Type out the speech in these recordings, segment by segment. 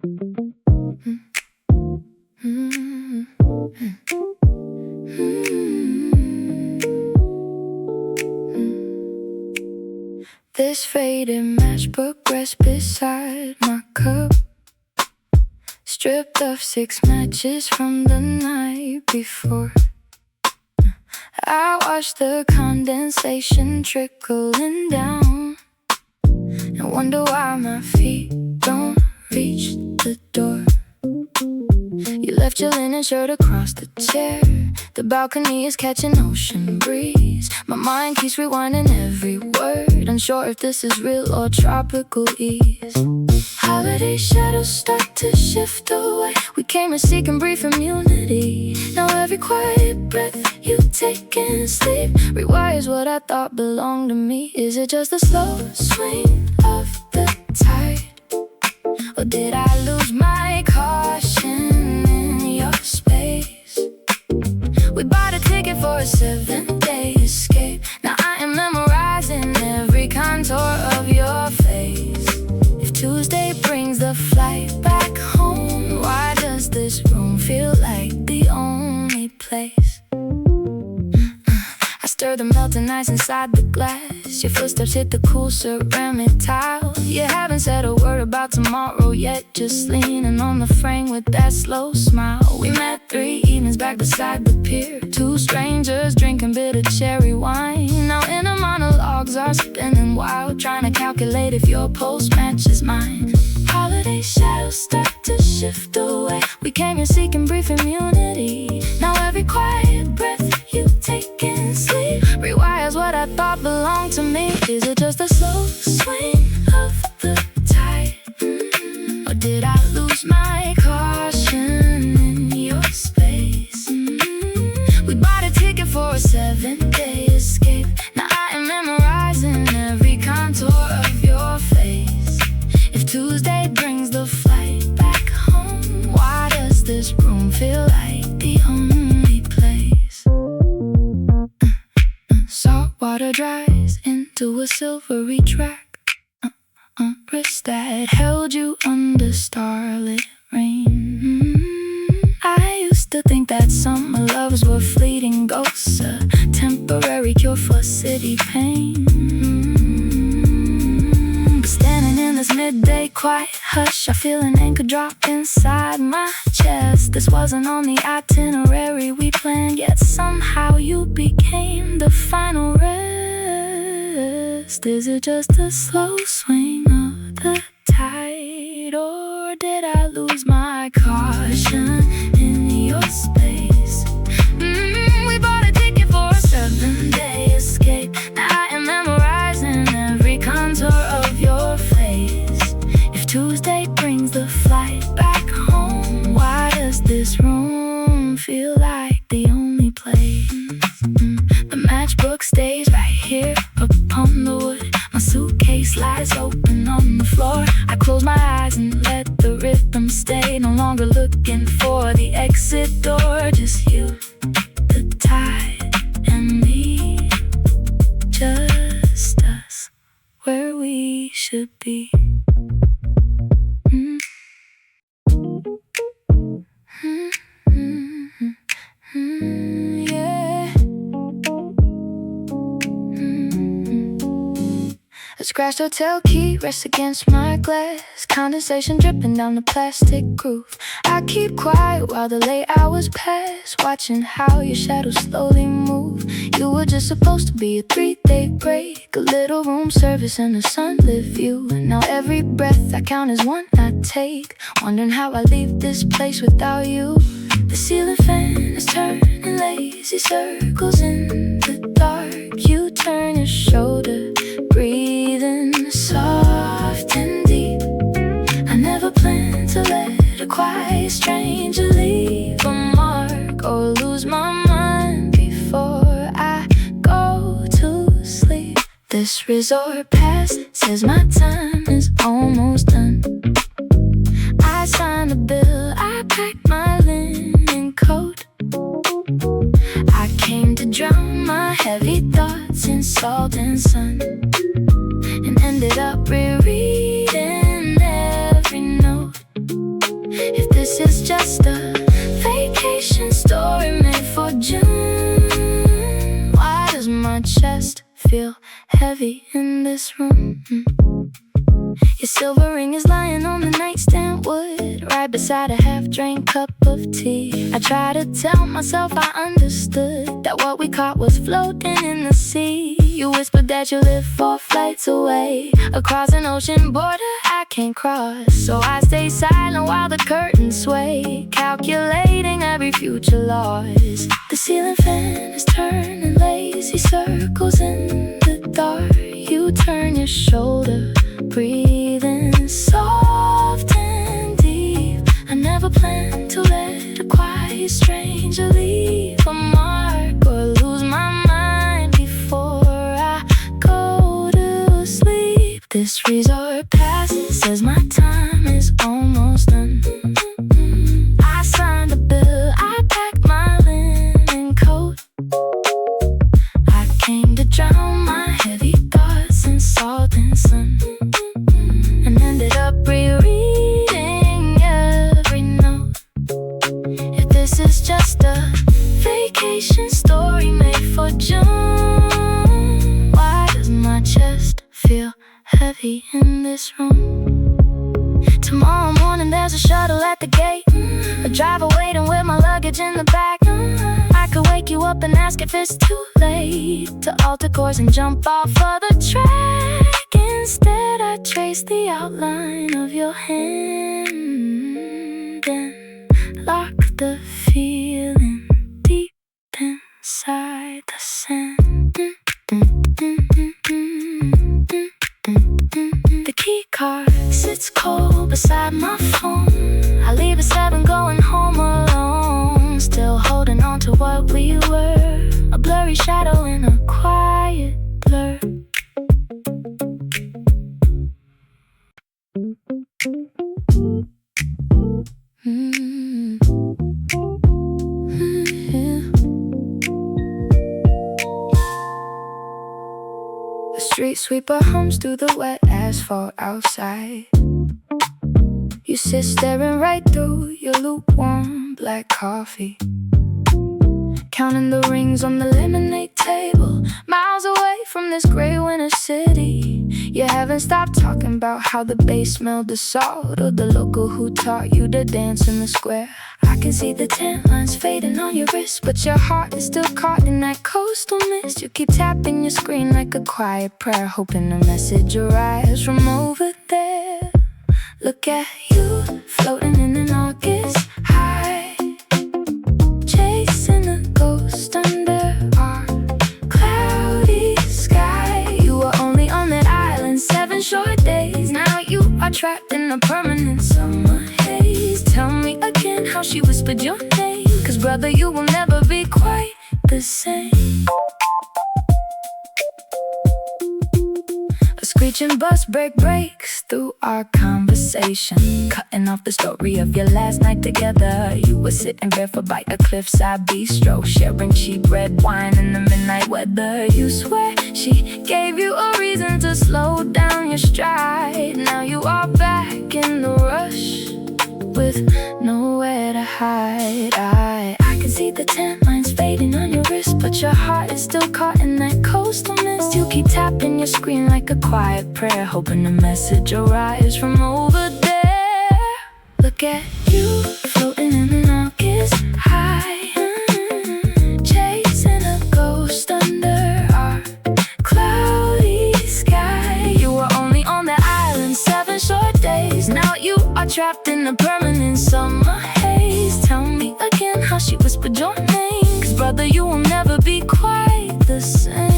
This faded matchbook rests beside my cup, stripped of 6 matches from the night before. I watch the condensation trickling down and wonder why my feet don't reach the door. You left your linen shirt across the chair. The balcony is catching ocean breeze. My mind keeps rewinding every word, unsure if this is real or tropical ease. Holiday shadows start to shift away. We came to seek and breathe immunity. Now every quiet breath you take in sleep rewires what I thought belonged to me. Is it just the slow swing of the tide? Or did I lose my caution in your space? We bought a ticket for a 7-day escape. Now I am memorizing every contour of your face. If Tuesday brings the flight back home, why does this room feel like the only place? I stir the melting ice inside the glass. Your footsteps hit the cool ceramic tile. You haven't said a word about tomorrow yet, just leaning on the frame with that slow smile. We met 3 evenings back beside the pier, 2 strangers drinking bitter cherry wine. Now inner monologues are spinning wild, trying to calculate if your pulse matches mine. Holiday shadows start to shift away. We came here seeking brief immunity. Now every quiet breath you take in sleep rewires what I thought belonged to me. Is it just a slow swing of the tide? Or did I lose my caution in your space? We bought a ticket for a 7-day escape. Now I am memorizing every contour of your face. If Tuesday brings the flight back home, why does this room feel like the only place? Salt water dries into a silvery track. Wrist that held you under starlit rain. I used to think that summer loves were fleeting ghosts, a temporary cure for city pain. But standing in this midday quiet hush, I feel an anchor drop inside my chest. This wasn't on the itinerary we planned, yet somehow you became the final rest. Is it just a slow swing of the tide? Or did I lose my caution in your space? We bought a ticket for a 7-day escape. Now I am memorizing every contour of your face. If Tuesday brings the flight back home, why does this room feel like the only place? The matchbook stays right here upon the wood. My suitcase lies open on the floor. I close my eyes and let the rhythm stay. No longer looking for the exit door. Just you, the tide, and me. Just us, where we should be. A scratched hotel key rests against my glass, condensation dripping down the plastic groove. I keep quiet while the late hours pass, watching how your shadows slowly move. You were just supposed to be a 3-day break, a little room service and a sunlit view. And now every breath I count is one I take, wondering how I leave this place without you. The ceiling fan is turning lazy circles in the dark. You turn your shoulder, breathing soft and deep. I never planned to let a quiet stranger leave a mark or lose my mind before I go to sleep. This resort pass says my time is almost done. I signed the bill, I packed my linen coat. I came to drown my heavy thoughts in salt and sun, and ended up rereading every note. just a vacation story made for June. Why does my chest feel heavy in this room? Your silver ring is lying on the nightstand wood, right beside a half-drained cup of tea. I try to tell myself I understood that what we caught was floating in the sea. You whispered that you live 4 flights away, across an ocean border I can't cross. So I stay silent while the curtains sway, calculating every future loss. The ceiling fan is turning lazy circles in the dark. You turn your shoulder, breathing soft and deep. I never planned to let a quiet stranger leave a mark or lose my mind before I go to sleep. This resort passes, says my time is almost done. I signed the bill, I packed my linen coat. I came to drown my heavy thoughts in salt and sun, and ended up rereading every note. If this is just a vacation story made for June, why does my chest feel heavy in this room? Tomorrow morning there's a shuttle at the gate, a driver waiting with my luggage in the back. I could wake you up and ask if it's too late to alter course and jump off of the track. Instead I trace the outline of your hand and lock the feeling deep inside the sand. The key card sits cold beside my phone. I leave at 7 going home alone, still holding on to what we were, a blurry shadow in a quiet blur. The street sweeper hums through the wet asphalt outside. You sit staring right through your lukewarm black coffee, counting the rings on the lemonade table, miles away from this gray winter city. You haven't stopped talking about how the bass smelled the salt, or the local who taught you to dance in the square. I can see the tan lines fading on your wrist, but your heart is still caught in that coastal mist. You keep tapping your screen like a quiet prayer, hoping a message arrives from over there. Look at you, floating in an August high, chasing a ghost under our cloudy sky. You were only on that island 7 short days. Now you are trapped in a permanent summer haze. Tell me again how she whispered your name, 'cause brother, you will never be quite the same. A screeching bus brake breaks through our conversation, cutting off the story of your last night together. You were sitting barefoot by a cliffside bistro, sharing cheap red wine in the midnight weather. You swear she gave you a reason to slow down your stride. Now you are back in the rush with nowhere to hide. I can see the tan lines fading on your wrist, but your heart is still caught in that coastal mist. You keep tapping your screen like a quiet prayer, hoping a message arrives from over there. Look at you, floating in an August high, chasing a ghost under our cloudy sky. You were only on that island 7 short days. Now you are trapped in a permanent summer haze. Tell me again how she whispered your name, 'cause brother, you will never be quite the same.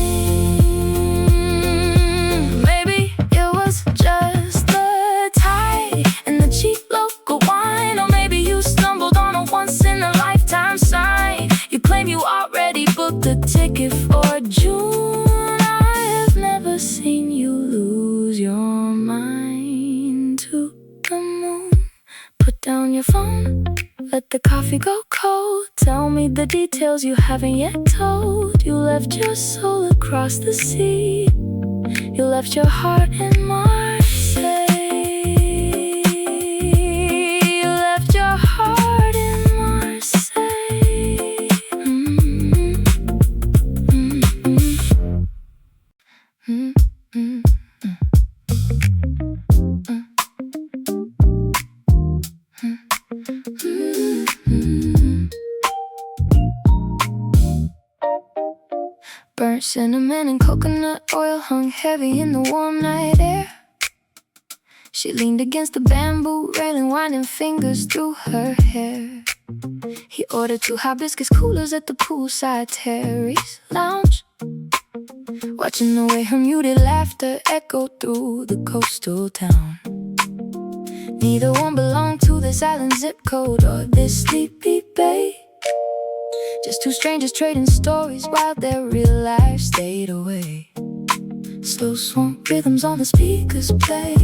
Maybe it was just the tide and the cheap local wine, or maybe you stumbled on a once-in-a-lifetime sign. You claim you already booked the ticket for June. I have never seen you lose your mind to the moon. Put down your phone, let the coffee go cold. Tell me the details you haven't yet told. You left your soul across the sea. You left your heart in Marseille. You left your heart Burnt cinnamon and coconut oil hung heavy in the warm night air. She leaned against the bamboo railing, winding fingers through her hair. He ordered 2 hibiscus coolers at the poolside terrace lounge, watching the way her muted laughter echoed through the coastal town. Neither one belonged to this island zip code or this sleepy bay. Just 2 strangers trading stories while their real life stayed away. Slow swamp rhythms on the speakers play.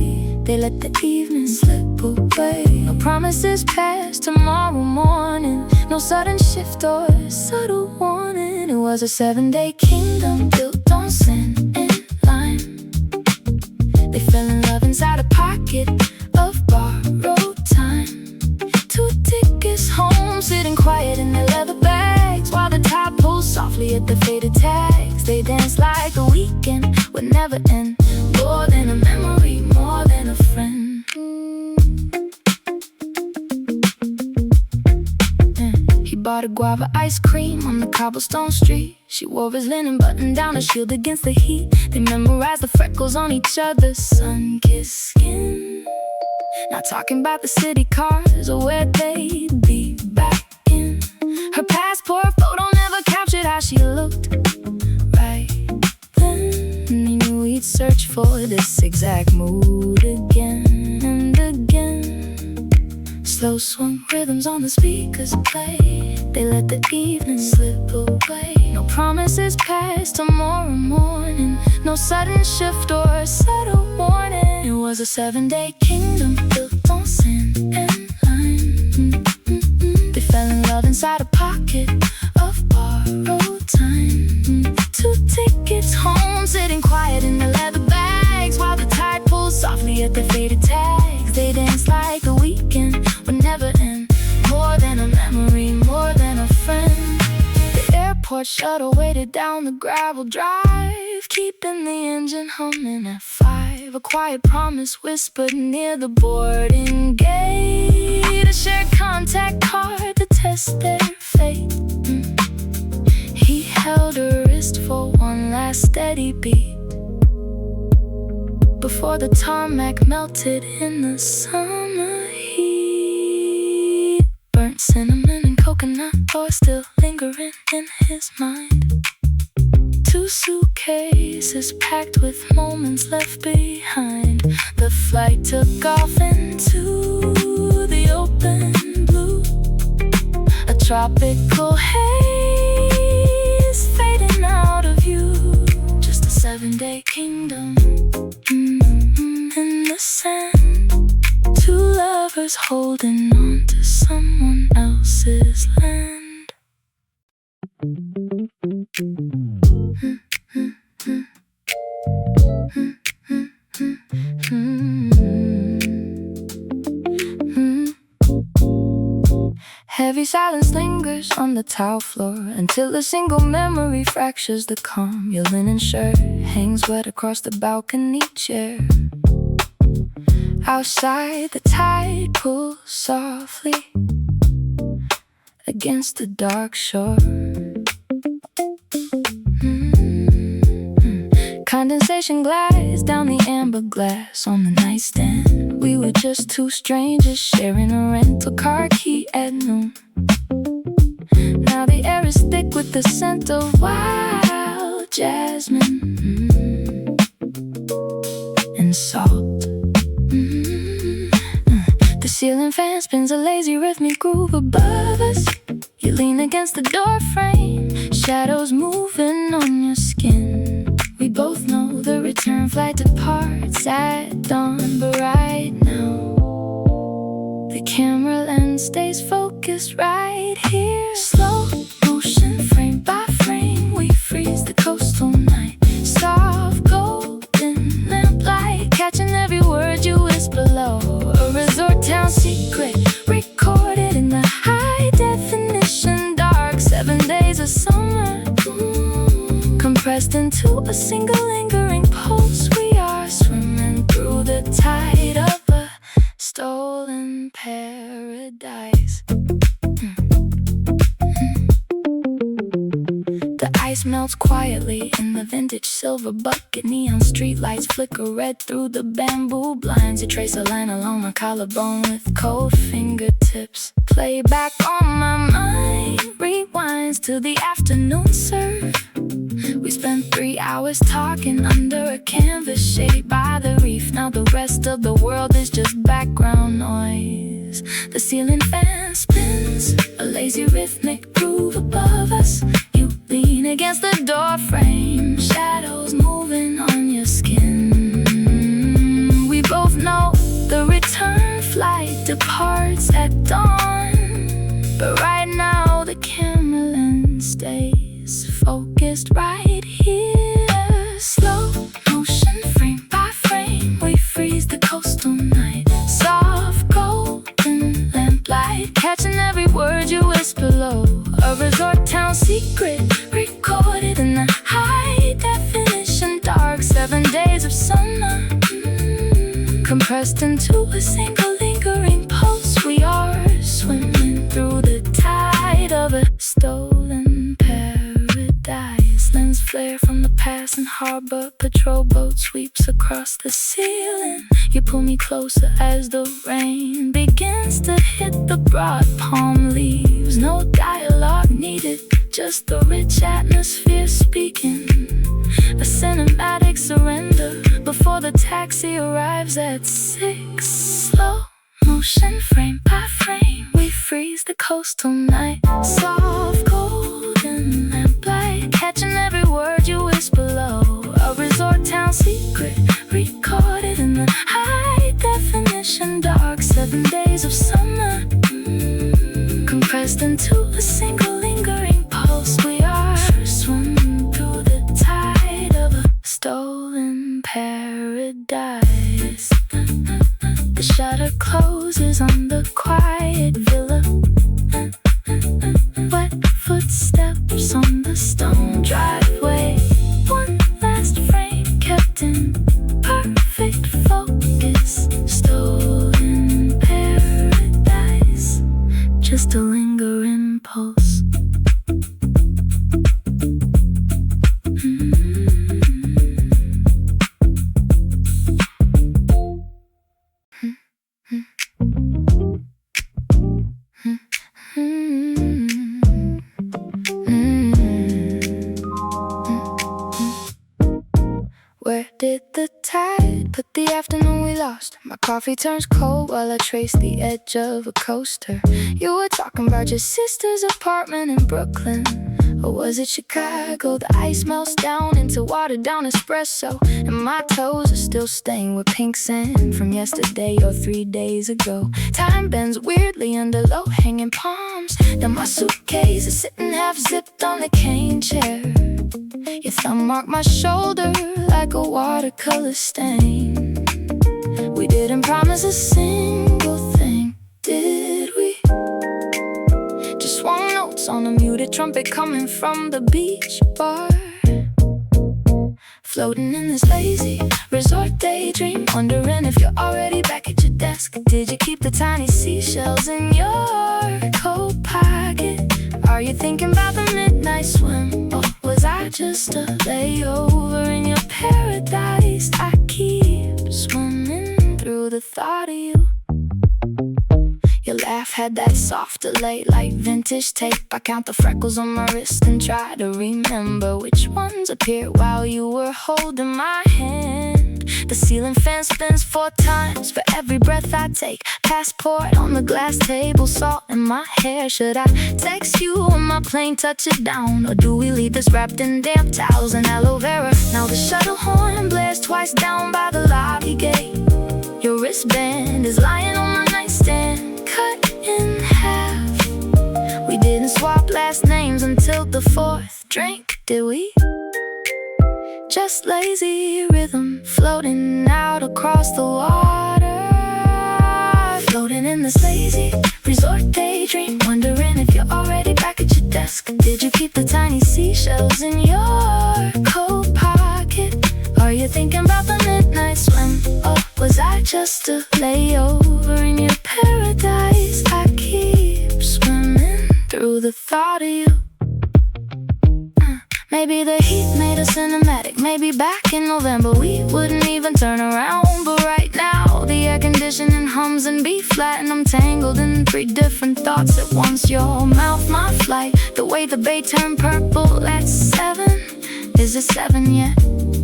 They let the evening slip away. No promises past tomorrow morning. No sudden shift or subtle warning. It was a 7-day kingdom built on sand and lime. They fell in love inside a pocket of borrowed time. 2 tickets home, sitting quiet in their leather bags, while the tide pulls softly at the faded tags. They danced like the weekend would never end. More than a memory, more than a friend. He bought a guava ice cream on the cobblestone street. She wore his linen button down, a shield against the heat. They memorized the freckles on each other's sun-kissed skin. Not talking about the city cars or where they'd be back in. Her passport photo never captured how she looked right then. And he knew he'd search for this exact mood again and again. Slow swung rhythms on the speakers play. They let the evening slip away. No promises past tomorrow morning. No sudden shift or subtle warning. It was a 7-day kingdom built on sand and lime. They fell in love inside a pocket of borrowed time. 2 tickets home, sitting quiet in their leather bags, while the tide pulls softly at their faded tags. They danced like the weekend would never end. More than a memory, more than a friend. The airport shuttle waited down the gravel drive, keeping the engine humming at 5. A quiet promise whispered near the boarding gate. A shared contact card to test their fate. He held her wrist for one last steady beat before the tarmac melted in the summer heat. Burnt cinnamon and coconut oil still lingering in his mind. 2 suitcases packed with moments left behind. The flight took off into the open blue. A tropical haze fading out of view. Just a 7-day kingdom in the sand. 2 lovers holding on to someone else's land. Heavy silence lingers on the tile floor until a single memory fractures the calm. Your linen shirt hangs wet across the balcony chair. Outside, the tide pulls softly against the dark shore. Condensation glides down the amber glass on the nightstand. We were just 2 strangers sharing a rental car key at noon. Now the air is thick with the scent of wild jasmine and salt. The ceiling fan spins a lazy rhythmic groove above us. You lean against the door frame, shadows moving on your skin. We both know the return flight departs at dawn, but right now the camera lens stays focused right here. Slow motion, frame by frame, we freeze the coastal night. Soft golden lamplight, catching every word you whisper low. A resort town secret, recorded in the high definition dark. 7 days of summer, compressed into a single lingering pulse. We are swimming through the tide of a stolen paradise. The ice ice melts quietly in the vintage silver bucket. Neon streetlights flicker red through the bamboo blinds. You trace a line along my collarbone with cold fingertips. Playback on my mind rewinds to the afternoon surf. We spent 3 hours talking under a canvas shade by the reef. Now the rest of the world is just background noise. The ceiling fan spins, a lazy rhythmic groove above us. You lean against the door frame, shadows moving on your skin. We both know the return flight departs at dawn, but right now the camera lens stays focused right here. Slow motion, frame by frame, we freeze the coastal night. Soft golden lamplight, catching every word you whisper low. A resort town secret, recorded in the high definition dark. 7 days of summer, compressed into a single lingering pulse. We are swimming through the tide of a stolen paradise. Lens flare from the passing harbor, patrol boat sweeps across the ceiling. You pull me closer as the rain begins to hit the broad palm leaves. No dialogue needed, just the rich atmosphere speaking. A cinematic surrender before the taxi arrives at 6. Slow motion, frame by frame, we freeze the coastal night. Soft golden lamplight, catching every word you whisper low. A resort town secret, recorded in the high definition dark. 7 days of summer, compressed into a single lingering pulse. We are swimming through the tide of a stolen paradise. The shutter closes on the quiet villa. Wet footsteps on the stone driveway. One last frame kept in perfect focus. Stolen paradise, just a lingering pulse. Where did the tide put the afternoon we lost? My coffee turns cold while I trace the edge of a coaster. You were talking about your sister's apartment in Brooklyn. Or was it Chicago? The ice melts down into watered down espresso, and my toes are still stained with pink sand from yesterday or 3 days ago. Time bends weirdly under low-hanging palms. Then my suitcase is sitting half-zipped on the cane chair. Your thumb marked my shoulder like a watercolor stain. We didn't promise a single thing, did we? Just swung notes on a muted trumpet coming from the beach bar. Floating in this lazy resort daydream, wondering if you're already back at your desk. Did you keep the tiny seashells in your coat pocket? Are you thinking about the midnight swim? Or was I just a layover in your paradise? I keep swimming through the thought of you. Your laugh had that soft delay like vintage tape. I count the freckles on my wrist and try to remember which ones appeared while you were holding my hand. The ceiling fan spins 4 times for every breath I take. Passport on the glass table, salt in my hair. Should I text you when my plane touches down? Or do we leave this wrapped in damp towels and aloe vera? Now the shuttle horn blares twice down by the lobby gate. Your wristband is lying on my nightstand, cut in half. We didn't swap last names until the 4th drink, did we? Just lazy rhythm floating out across the water. Floating in this lazy resort daydream, wondering if you're already back at your desk. Did you keep the tiny seashells in your coat pocket? Are you thinking about the midnight swim? Or was I just a layover in your paradise? I keep swimming through the thought of you. Maybe the heat made us cinematic. Maybe back in November we wouldn't even turn around. But right now the air conditioning hums in B flat, and I'm tangled in 3 different thoughts at once. Your mouth, my flight, the way the bay turned purple at 7. Is it 7 yet?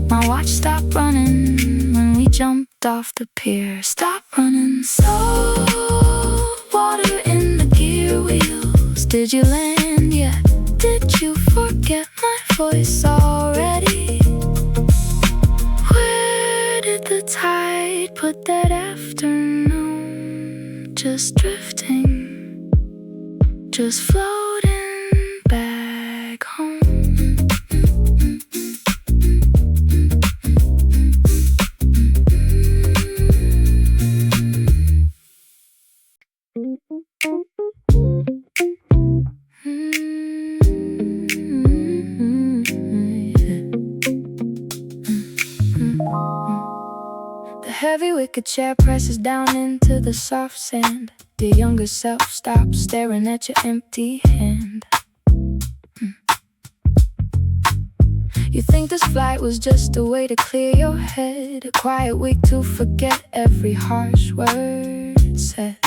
My watch stopped running when we jumped off the pier. Stop running. Salt water in the gear wheels. Did you land yet? Did you forget my voice already? Where did the tide put that afternoon? Just drifting, just floating back home. The heavy wicker chair presses down into the soft sand. The younger self stops staring at your empty hand. You think this flight was just a way to clear your head, a quiet week to forget every harsh word said.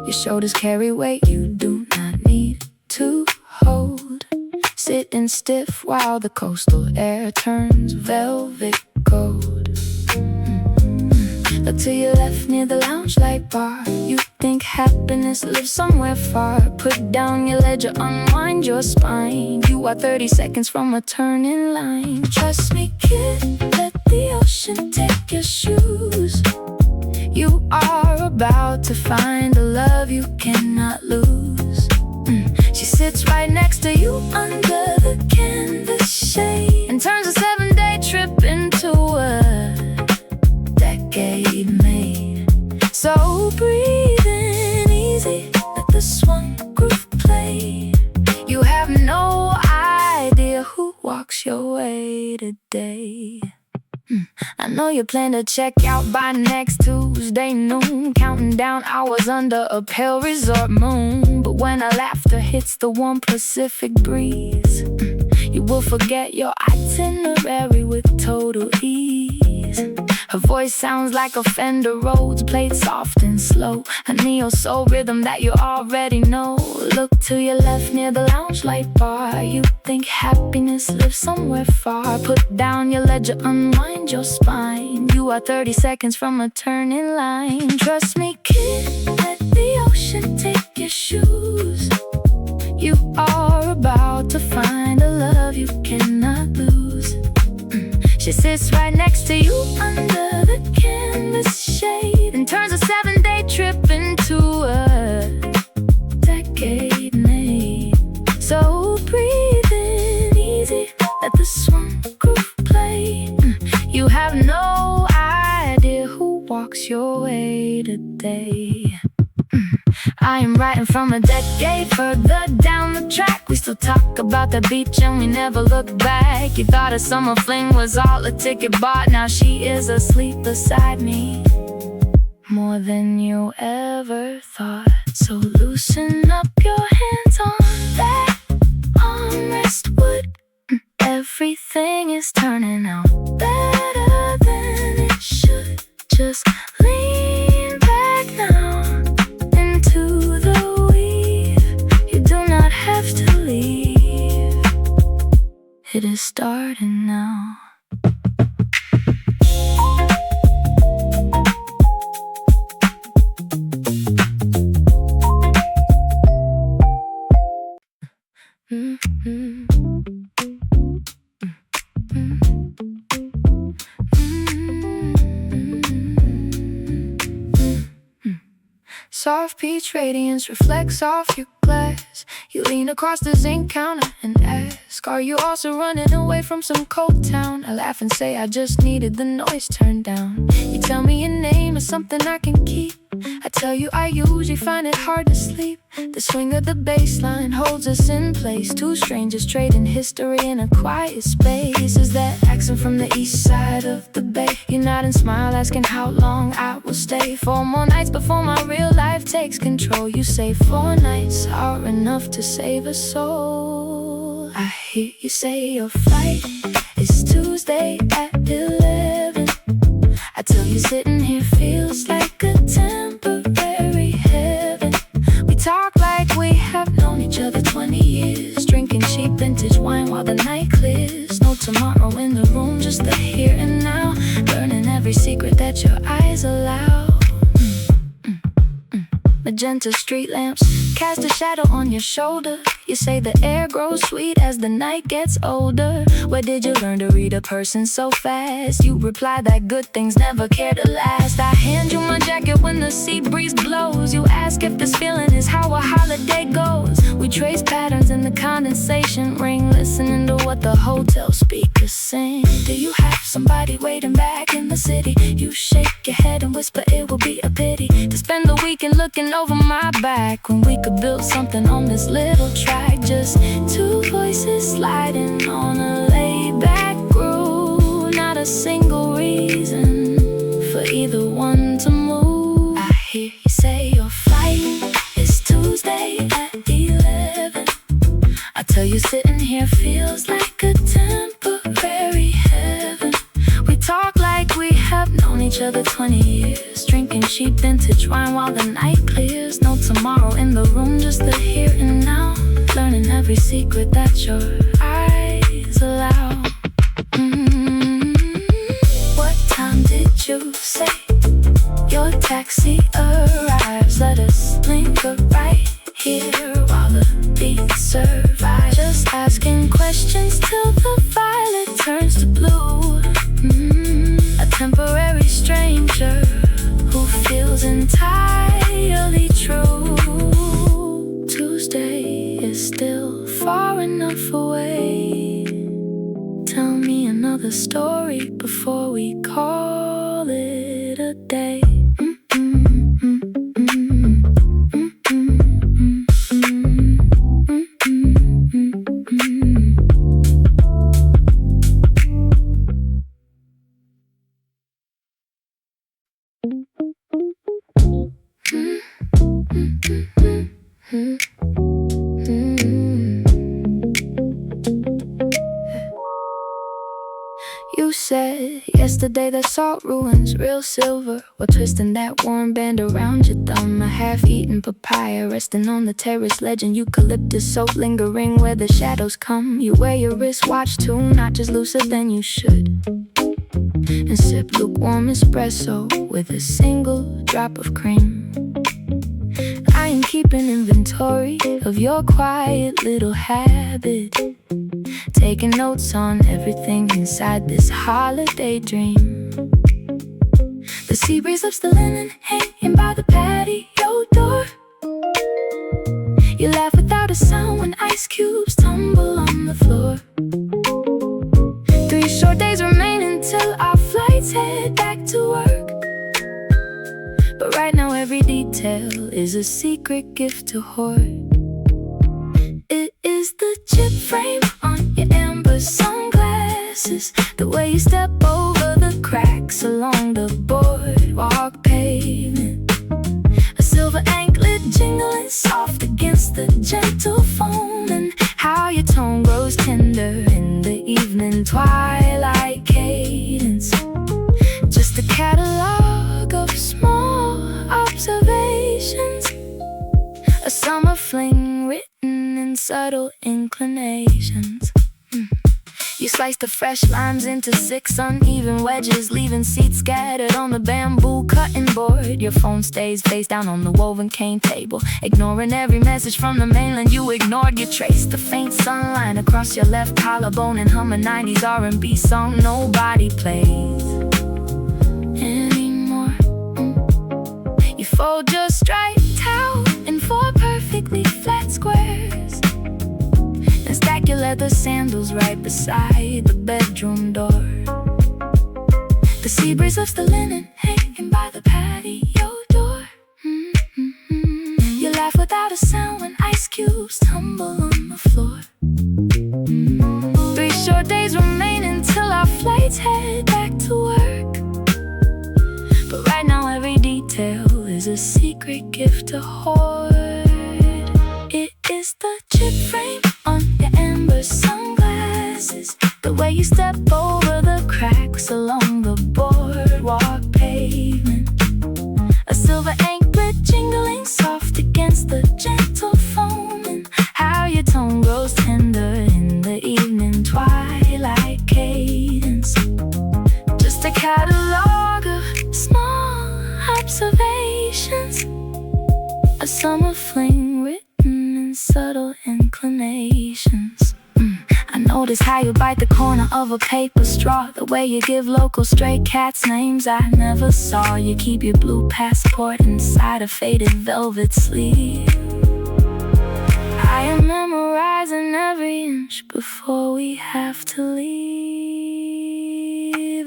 Your shoulders carry weight you do not need to hold, sitting stiff while the coastal air turns velvet gold. Look to your left near the lounge light bar. You think happiness lives somewhere far. Put down your ledger, unwind your spine. You are 30 seconds from a turn in line. Trust me, kid, let the ocean take your shoes. You are about to find a love you cannot lose. She sits right next to you under the canvas shade, and turns a 7-day trip into a decade made. So breathe in easy, let the swan groove play. You have no idea who walks your way today. I know you plan to check out by next Tuesday noon, counting down hours under a pale resort moon. But when our laughter hits the warm Pacific breeze, you will forget your itinerary with total ease. Her voice sounds like a Fender Rhodes played soft and slow, a neo-soul rhythm that you already know. Look to your left near the lounge light bar. You think happiness lives somewhere far. Put down your ledger, unwind your spine. You are 30 seconds from a turn in line. Trust me, kid, let the ocean take your shoes. You are about to find a love you cannot lose. She sits right next to you under the canvas shade, and turns a 7-day trip into a decade made. So breathe in easy, let the swan groove play. You have no idea who walks your way today. I am writing from a decade further down the track. We still talk about the beach and we never look back. You thought a summer fling was all a ticket bought. Now she is asleep beside me, more than you ever thought. So loosen up your hands on that armrest wood. Everything is turning out better than it should. Just lean back now into the weave. You do not have to leave. It is starting now. Soft peach radiance reflects off your glass. You lean across the zinc counter and ask, are you also running away from some cold town? I laugh and say I just needed the noise turned down. You tell me your name is something I can keep. I tell you I usually find it hard to sleep. The swing of the bass line holds us in place. Two strangers trading history in a quiet space. Is that accent from the east side of the bay? You nod and smile asking how long I will stay. 4 more nights before my real life takes control. You say 4 nights, are enough to save a soul. I hear you say your flight is Tuesday at 11. I tell you sitting here feels like a temporary heaven. We talk like we have known each other 20 years, drinking cheap vintage wine while the night clears. No tomorrow in the room, just the here and now, learning every secret that your eyes allow. Magenta street lamps cast a shadow on your shoulder. You say the air grows sweet as the night gets older. Where did you learn to read a person so fast? You reply that good things never care to last. I hand you my jacket when the sea breeze blows. You ask if this feeling is how a holiday goes. We trace patterns in the condensation ring, listening to what the hotel speakers sing. Do you have somebody waiting back in the city? You shake your head and whisper it will be a pity to spend the weekend looking over my back, when we could build something on this little track. Just two voices sliding on a laid-back groove. Not a single reason for either one to move. I hear you say your flight is Tuesday at 11. I tell you sitting here feels like a temporary heaven. We talk like we have known each other 20 years, drinking cheap vintage wine while the night clears. No tomorrow in the room, just the here and now, learning every secret that your eyes allow. What time did you say your taxi arrives? Let us linger right here while the beat survives. Just asking questions till the violet turns to blue. A temporary stranger who feels entirely true. Tuesday is still far enough away. Tell me another story before we call it a day. You said yesterday that salt ruins real silver, while twisting that warm band around your thumb. A half-eaten papaya resting on the terrace ledge, and eucalyptus soap lingering where the shadows come. You wear your wristwatch too, not just looser than you should, and sip lukewarm espresso with a single drop of cream. I am keeping inventory of your quiet little habit, taking notes on everything inside this holiday dream. The sea breeze lifts the linen hanging by the patio door. You laugh without a sound when ice cubes tumble on the floor. 3 short days remain until our flights head back to work. But right now every detail is a secret gift to hoard. It is the chip frame on your amber sunglasses, the way you step over the cracks along the boardwalk pavement, a silver anklet jingling soft against the gentle foam, and how your tone grows tender in the evening twilight cadence. Just a catalog of small observations, a summer fling written in subtle inclinations. You slice the fresh limes into 6 uneven wedges, leaving seeds scattered on the bamboo cutting board. Your phone stays face down on the woven cane table, ignoring every message from the mainland you ignored. You trace the faint sunline across your left collarbone and hum a 90s R&B song nobody plays anymore. You fold your striped towel in 4 perfectly flat squares, and stack your leather sandals right beside the bedroom door. The sea breeze lifts the linen hanging by the patio door. You laugh without a sound when ice cubes tumble on the floor. 3 short days remain until our flights head back to work. But right now every detail is a secret gift to hoard. It summer fling written in subtle inclinations. I notice how you bite the corner of a paper straw, the way you give local stray cats names I never saw. You keep your blue passport inside a faded velvet sleeve. I am memorizing every inch before we have to leave.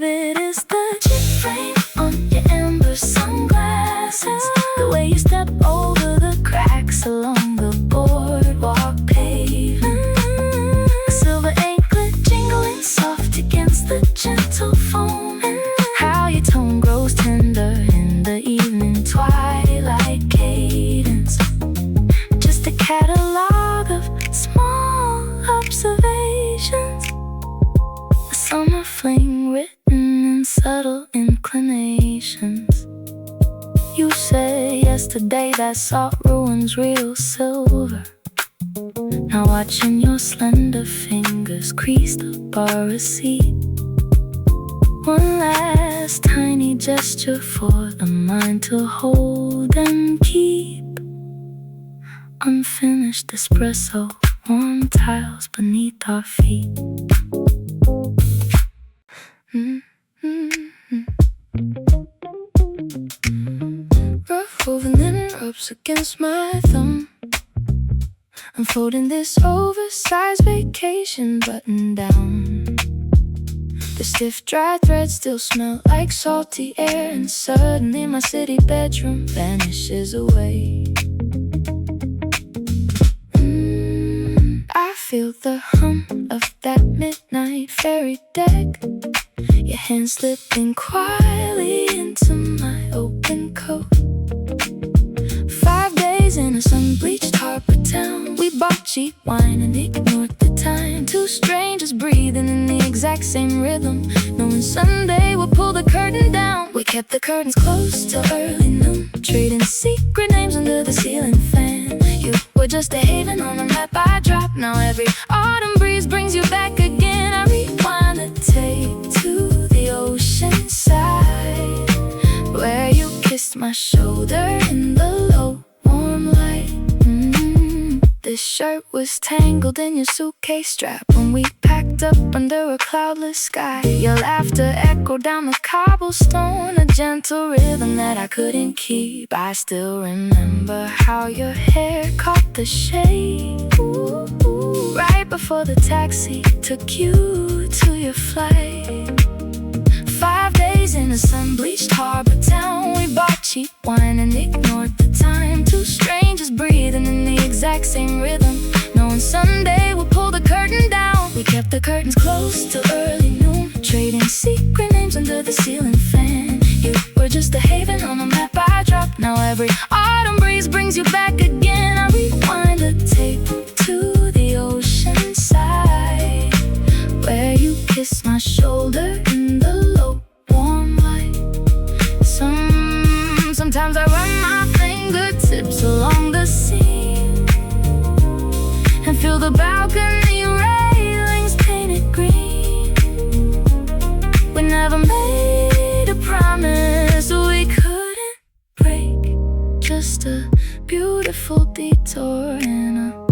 It is the chip frame on your amber sunglasses, the way you step over the cracks along the boardwalk pavement. A silver anklet jingling soft against the gentle foam, and how your tone grows tender in the evening twilight cadence. Just a catalog of small observations, a summer fling written in subtle inclinations. You said yesterday that salt ruins real silver. Now watching your slender fingers crease the bar receipt. One last tiny gesture for the mind to hold and keep. Unfinished espresso, warm tiles beneath our feet. Rough woven linen rubs against my thumb. I'm folding this oversized vacation button down. The stiff dry threads still smell like salty air, and suddenly my city bedroom vanishes away. I feel the hum of that midnight fairy deck, your hand slipping quietly into my open coat. 5 days in a sun-bleached harbor town, we bought cheap wine and ignored the time. Two strangers breathing in the exact same rhythm, knowing someday we'll pull the curtain down. We kept the curtains closed till early noon, trading secret names under the ceiling fan. You were just a haven on a map I dropped. Now every autumn breeze brings you back again. I rewind the tape to the ocean side, where you kissed my shoulder in the low warm light. This shirt was tangled in your suitcase strap when we packed up under a cloudless sky. Your laughter echoed down the cobblestone, a gentle rhythm that I couldn't keep. I still remember how your hair caught the shade, right before the taxi took you to your flight. 5 days in a sun-bleached harbor town, we bought cheap wine and ignored the time. Two strangers breathing in the exact same rhythm, knowing someday we'll pull the curtain down. We kept the curtains closed till early noon, trading secret names under the ceiling fan. You were just a haven on a map I dropped. Now every autumn breeze brings you back again. I rewind the tape to the ocean side, where you kissed my shoulder in the low warm light. Sometimes I run my fingertips along the seam and feel the balcony railings painted green. We never made a promise we couldn't break, just a beautiful detour in a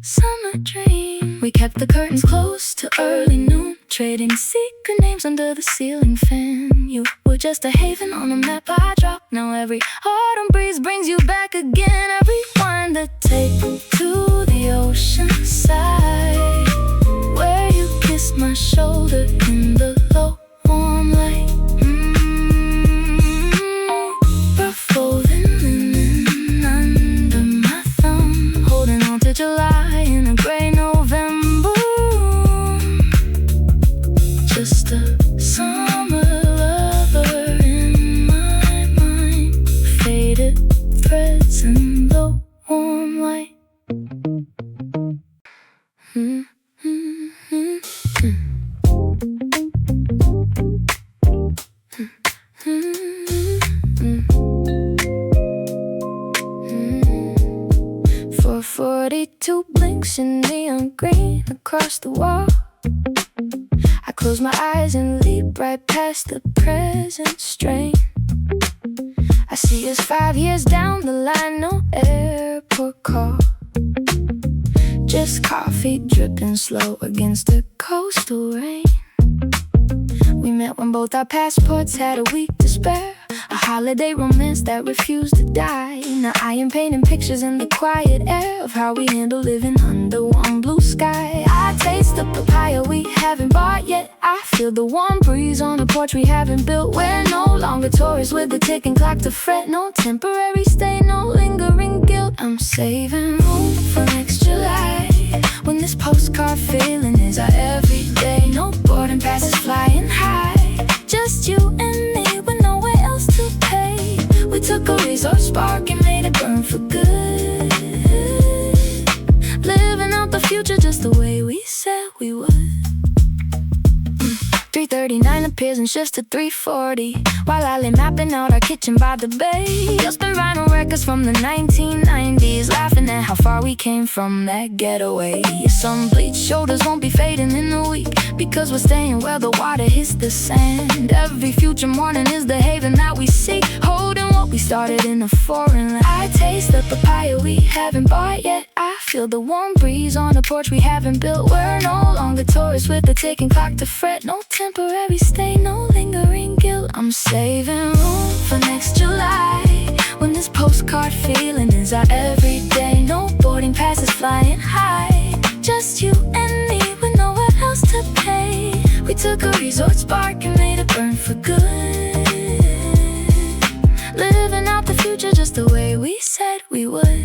summer dream. We kept the curtains closed till early noon, trading secret names under the ceiling fan. You were just a haven on a map I dropped. Now every autumn breeze brings you back again. I rewind the tape to the ocean side, where you kissed my shoulder in the low warm light. Rough woven linen under my thumb, holding on to July in a gray November. Just a summer lover in my mind, faded threads in the warm light. For 42 blinks in neon green across the wall, I close my eyes and leap right past the present strain. I see us 5 years down the line, no airport call, just coffee dripping slow against the coastal rain. We met when both our passports had a week to spare, a holiday romance that refused to die. Now I am painting pictures in the quiet air of how we handle living under one blue sky. I taste the papaya we haven't bought yet, I feel the warm breeze on the porch we haven't built. We're no longer tourists with the ticking clock to fret, no temporary stay, no lingering guilt. I'm saving room for next July, when this postcard feeling is our everyday. No boarding passes flying high, just you and me with nowhere else to pay. We took a resort spark and made it burn for good, living out the future just the way we said we would. 3:39 appears and shifts to 3:40, while I lay mapping out our kitchen by the bay. You'll spin vinyl records from the 1990s, laughing at how far we came from that getaway. Some bleached shoulders won't be fading in a week, because we're staying where the water hits the sand. Every future morning is the haven that we seek, holding what we started in a foreign land. I taste the papaya we haven't bought yet, I feel the warm breeze on the porch we haven't built. We're no longer tourists with the ticking clock to fret, no temporary stay, no lingering guilt. I'm saving room for next July, when this postcard feeling is our everyday. No boarding passes flying high, just you and me with nowhere else to pay. We took a resort spark and made it burn for good, living out the future just the way we said we would.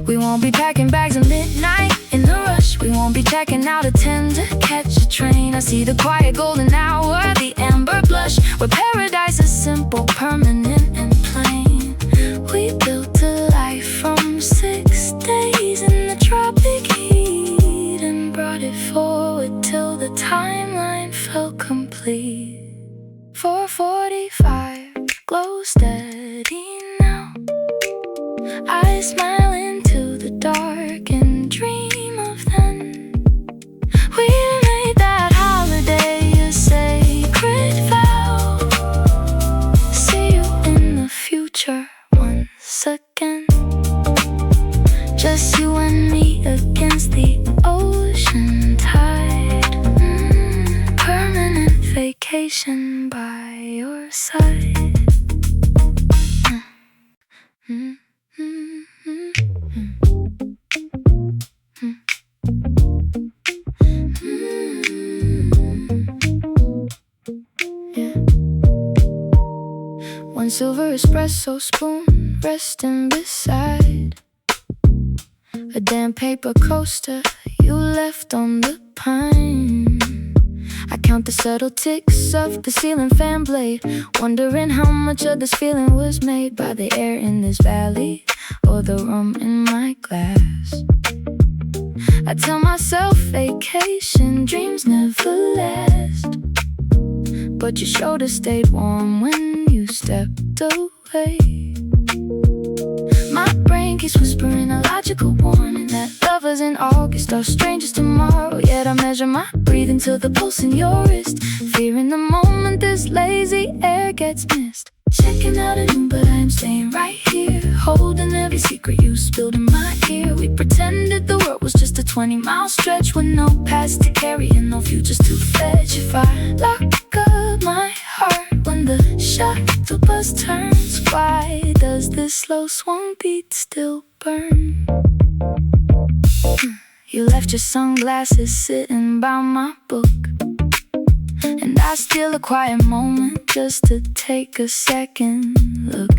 We won't be packing bags at midnight in the rush, we won't be checking out at 10 to catch a train. I see the quiet golden hour, the amber blush, where paradise is simple, permanent and plain. We built a life from 6 days in the tropic heat, and brought it forward till the timeline felt complete. 4:45, glow steady now, I smile into the dark and dream of then. We made that holiday a sacred vow, see you in the future once again. Just you and me against the ocean tide, permanent vacation by your side. One silver espresso spoon resting beside a damn paper coaster you left on the pine. I count the subtle ticks of the ceiling fan blade, wondering how much of this feeling was made by the air in this valley or the rum in my glass. I tell myself vacation dreams never last, but your shoulders stayed warm when you stepped away. My brain keeps whispering a logical warning that lovers in August are strangers tomorrow. Yet I measure my breathing to the pulse in your wrist, fearing the moment this lazy air gets missed. Checking out a room, but I'm staying right here, holding every secret you spilled in my ear. We pretended the world was just a 20-mile stretch with no past to carry and no futures to fetch. If I lock up my heart when the shuttle bus turns, why does this slow swan beat still burn? You left your sunglasses sitting by my book, and I steal a quiet moment just to take a second look.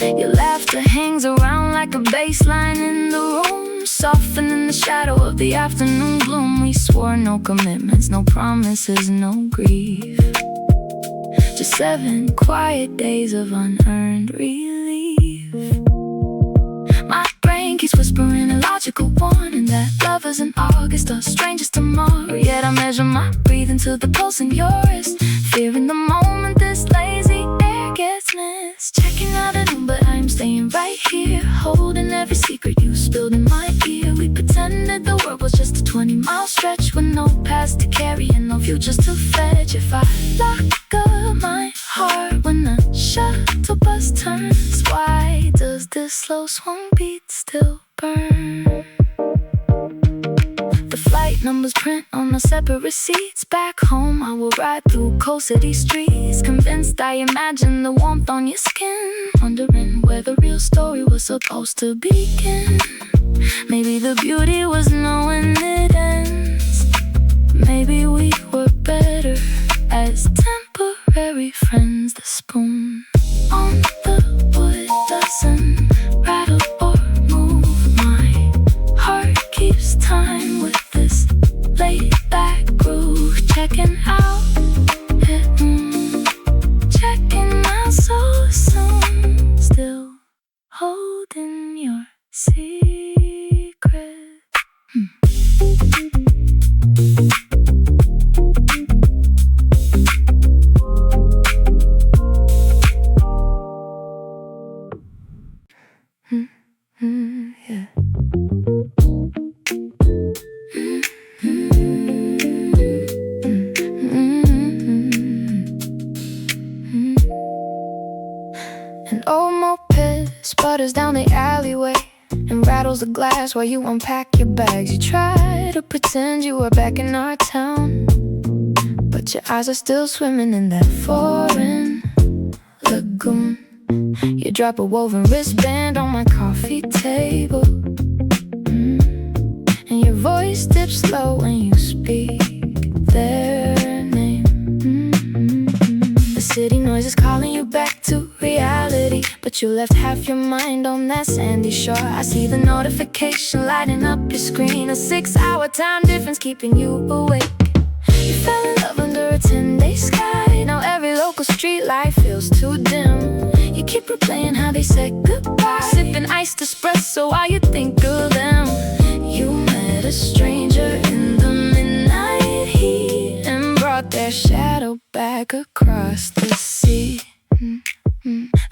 Your laughter hangs around like a baseline in the room, softening the shadow of the afternoon gloom. We swore no commitments, no promises, no grief, just 7 quiet days of unearned relief. My brain keeps whispering a logical warning that lovers in August are strangers tomorrow. Yet I measure my breathing to the pulse in your wrist, fearing the moment this lazy air gets missed. Checking out a room, but I'm staying right here, holding every every secret you spilled in my ear. We pretended the world was just a 20-mile stretch with no past to carry and no futures to fetch. If I lock up my heart when the shuttle bus turns, why does this slow swung beat still burn? The flight numbers print on the separate receipts. Back home I will ride through cold city streets, convinced I imagine the warmth on your skin, wondering where the real story was supposed to begin. Maybe the beauty was knowing it ends. Maybe we were better as temporary friends. The spoon on the wood doesn't rattle or move. My heart keeps time with this laid-back groove. Checking out, checking out so soon. Still holding your secret. Yeah. An old moped sputters down the alleyway and rattles the glass while you unpack your bags. You try to pretend you are back in our town, but your eyes are still swimming in that foreign lagoon. You drop a woven wristband on my coffee table, and your voice dips low when you speak their name. The city noise is calling you back to reality, but you left half your mind on that sandy shore. I see the notification lighting up your screen, a 6-hour time difference keeping you awake. You fell in love under a 10-day sky. Now every local street light feels too dim. You keep replaying how they said goodbye, sipping iced espresso while you think of them. You met a stranger in the midnight heat and brought their shadow back across the sea.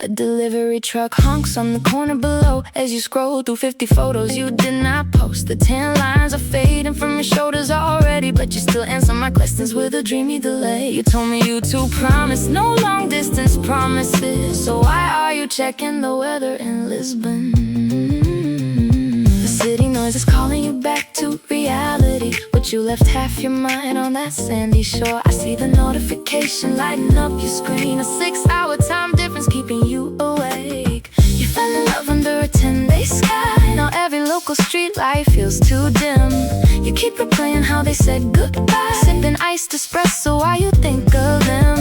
A delivery truck honks on the corner below as you scroll through 50 photos you did not post. The tan lines are fading from your shoulders already, but you still answer my questions with a dreamy delay. You told me you two promised no long distance promises, so why are you checking the weather in Lisbon? The city noise is calling you back to reality, but you left half your mind on that sandy shore. I see the notification lighting up your screen, a 6-hour time difference keeping you awake. You fell in love under a 10-day sky. Now every local street light feels too dim. You keep replaying how they said goodbye, sipping iced espresso while you think of them.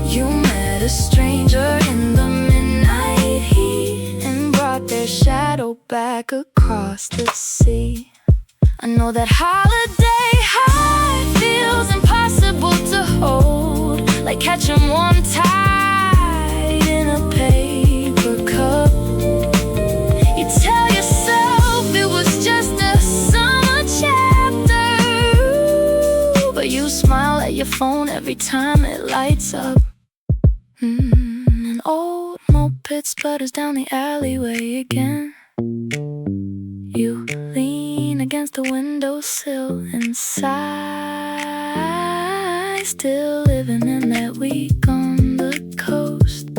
You met a stranger in the midnight heat and brought their shadow back across the sea. I know that holiday high feels impossible to hold, like catching warm tide in a paper cup. You tell yourself it was just a summer chapter, but you smile at your phone every time it lights up. An old moped sputters down the alleyway again. You lean against the windowsill and sigh, still living in that week on the coast,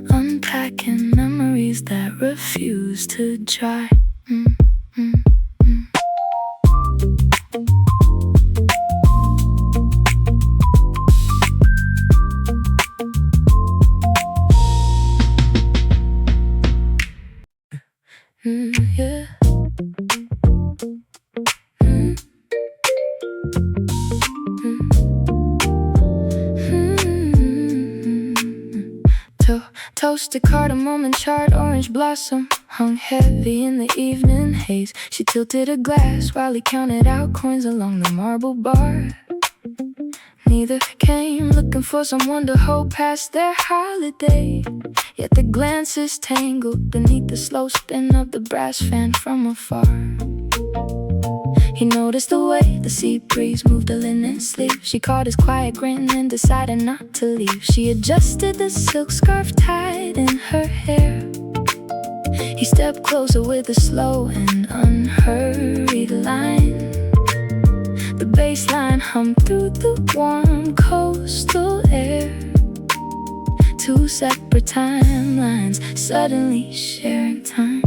unpacking memories that refuse to dry. Yeah. Toasted cardamom and charred orange blossom hung heavy in the evening haze. She tilted a glass while he counted out coins along the marble bar. Neither came looking for someone to hold past their holiday, yet the glances tangled beneath the slow spin of the brass fan from afar. He noticed the way the sea breeze moved the linen sleeve. She caught his quiet grin and decided not to leave. She adjusted the silk scarf tied in her hair. He stepped closer with a slow and unhurried line. The bass line hummed through the warm coastal air. Two separate timelines suddenly sharing time.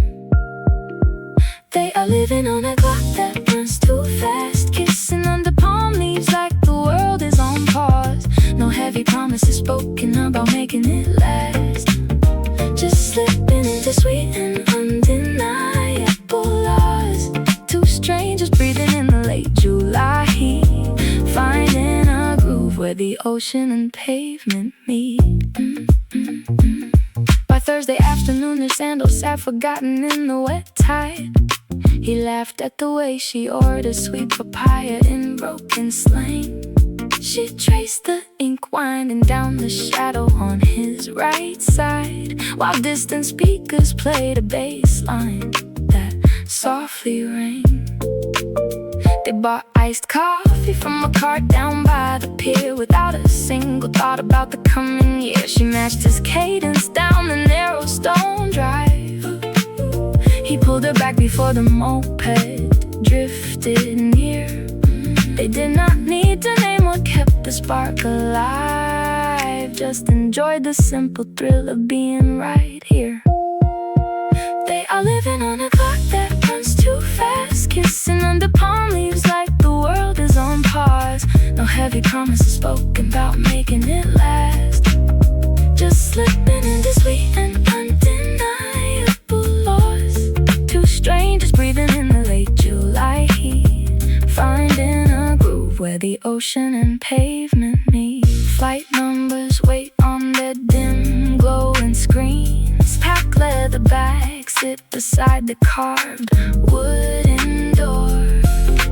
They are living on a clock that runs too fast, kissing under palm leaves like the world is on pause. No heavy promises spoken about making it last. Just slipping into sweet and undeniable laws. Two strangers breathing in the late July heat, finding a groove where the ocean and pavement meet. By Thursday afternoon, their sandals sat forgotten in the wet tide. He laughed at the way she ordered sweet papaya in broken slang. She traced the ink winding down the shadow on his right side, while distant speakers played a bass line that softly rang. They bought iced coffee from a cart down by the pier without a single thought about the coming year. She matched his cadence down the narrow stone drive. He pulled her back before the moped drifted near. They did not need to name what kept the spark alive, just enjoyed the simple thrill of being right here. They are living on a clock that runs too fast, kissing under palm leaves like the world is on pause. No heavy promises spoken about making it last. Just slipping into sweet and undeniable laws. Two strangers breathing in the late July heat, finding a groove where the ocean and pavement meet. Flight numbers wait on their dim glowing screens. Pack leather bags sit beside the carved wooden door.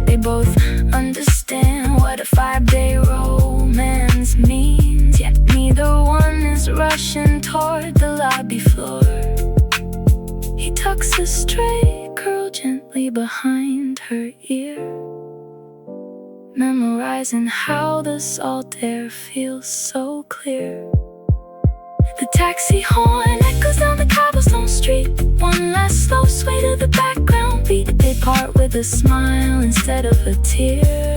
They both understand what a 5-day romance means, yet neither one is rushing toward the lobby floor. He tucks a stray curl gently behind her ear, memorizing how the salt air feels so clear. The taxi horn echoes down the cobblestone street. One last slow sway to the background beat. They part with a smile instead of a tear,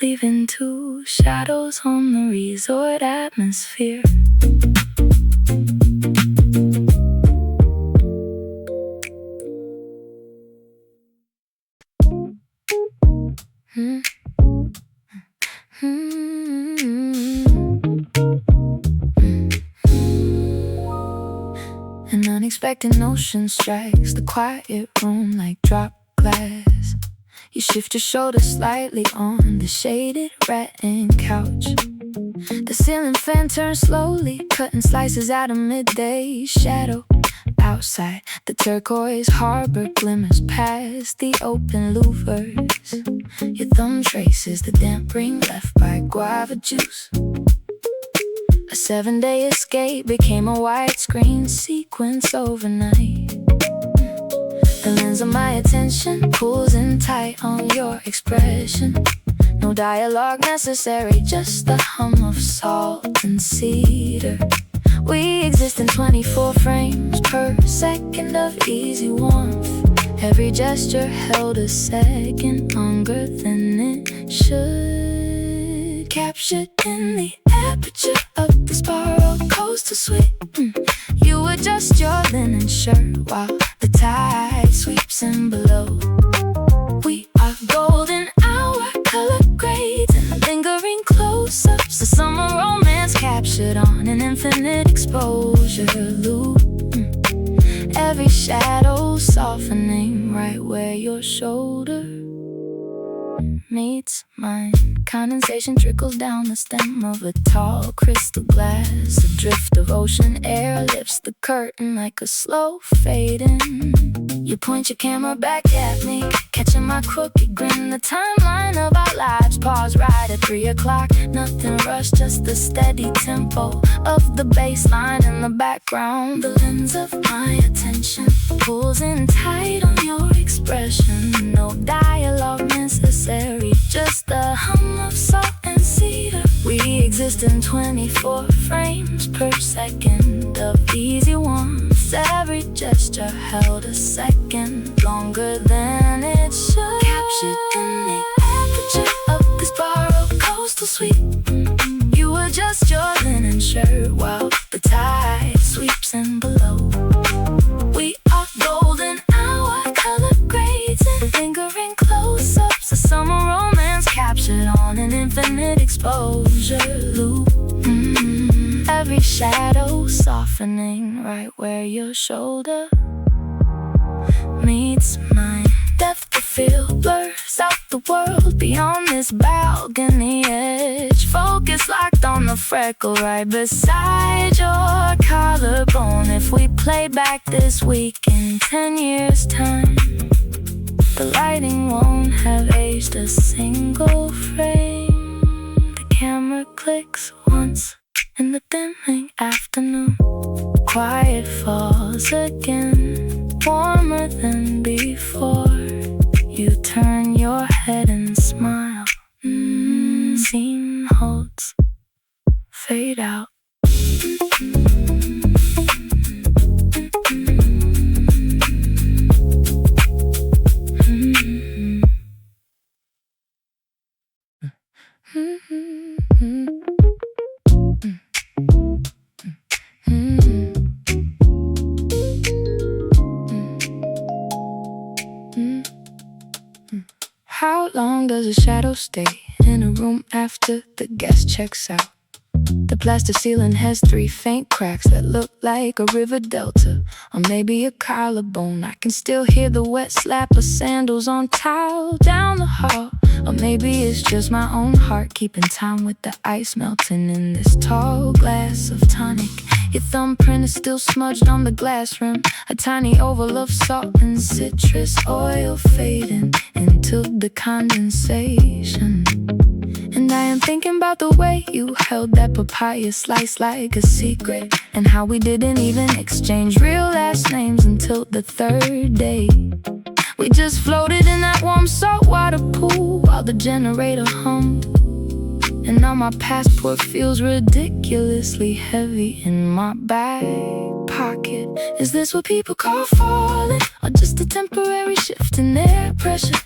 leaving two shadows on the resort atmosphere. An unexpected notion strikes the quiet room like dropped glass. You shift your shoulders slightly on the shaded rattan couch. The ceiling fan turns slowly, cutting slices out of midday shadow. Outside, the turquoise harbor glimmers past the open louvers. Your thumb traces the damp ring left by guava juice. A 7-day escape became a widescreen sequence overnight. The lens of my attention pulls in tight on your expression. No dialogue necessary, just the hum of salt and cedar. We exist in 24 frames per second of easy warmth. Every gesture held a second longer than it should. Captured in the aperture of the spiral coastal sweep. You adjust your linen shirt while the tide sweeps in below. We are golden hour color grades and lingering close-ups. A summer romance captured on an infinite exposure loop. Every shadow softening right where your shoulder meets mine. Condensation trickles down the stem of a tall crystal glass. A drift of ocean air lifts the curtain like a slow fade-in. You point your camera back at me, catching my crooked grin. The timeline of our lives paused right at 3 o'clock. Nothing rushed, just the steady tempo of the bass line in the background. The lens of my attention pulls in tight on your expression. No dialogue necessary, just the hum of salt and cedar. We exist in 24 frames per second of easy warmth. 'cause every gesture held a second longer than it should. Captured in the aperture of this borrowed coastal sweep. You were just your linen shirt while the tide sweeps in below. We are golden hour, color grades and lingering close-ups. A summer romance captured on an infinite exposure loop. Every shadow softening right where your shoulder meets mine. Depth of field blurs out the world beyond this balcony edge. Focus locked on the freckle right beside your collarbone. If we play back this week in 10 years' time, the lighting won't have aged a single frame. The camera clicks once in the dimming afternoon. Quiet falls again, warmer than before. You turn your head and smile. Scene holds, fade out. How long does a shadow stay in a room after the guest checks out? The plaster ceiling has 3 faint cracks that look like a river delta, or maybe a collarbone. I can still hear the wet slap of sandals on tile down the hall. Or maybe it's just my own heart keeping time with the ice melting in this tall glass of tonic. Your thumbprint is still smudged on the glass rim, a tiny oval of salt and citrus oil fading into the condensation. And I am thinking about the way you held that papaya slice like a secret, and how we didn't even exchange real last names until the 3rd day. We just floated in that warm saltwater pool while the generator hummed. And now my passport feels ridiculously heavy in my back pocket. Is this what people call falling, or just a temporary shift in air pressure?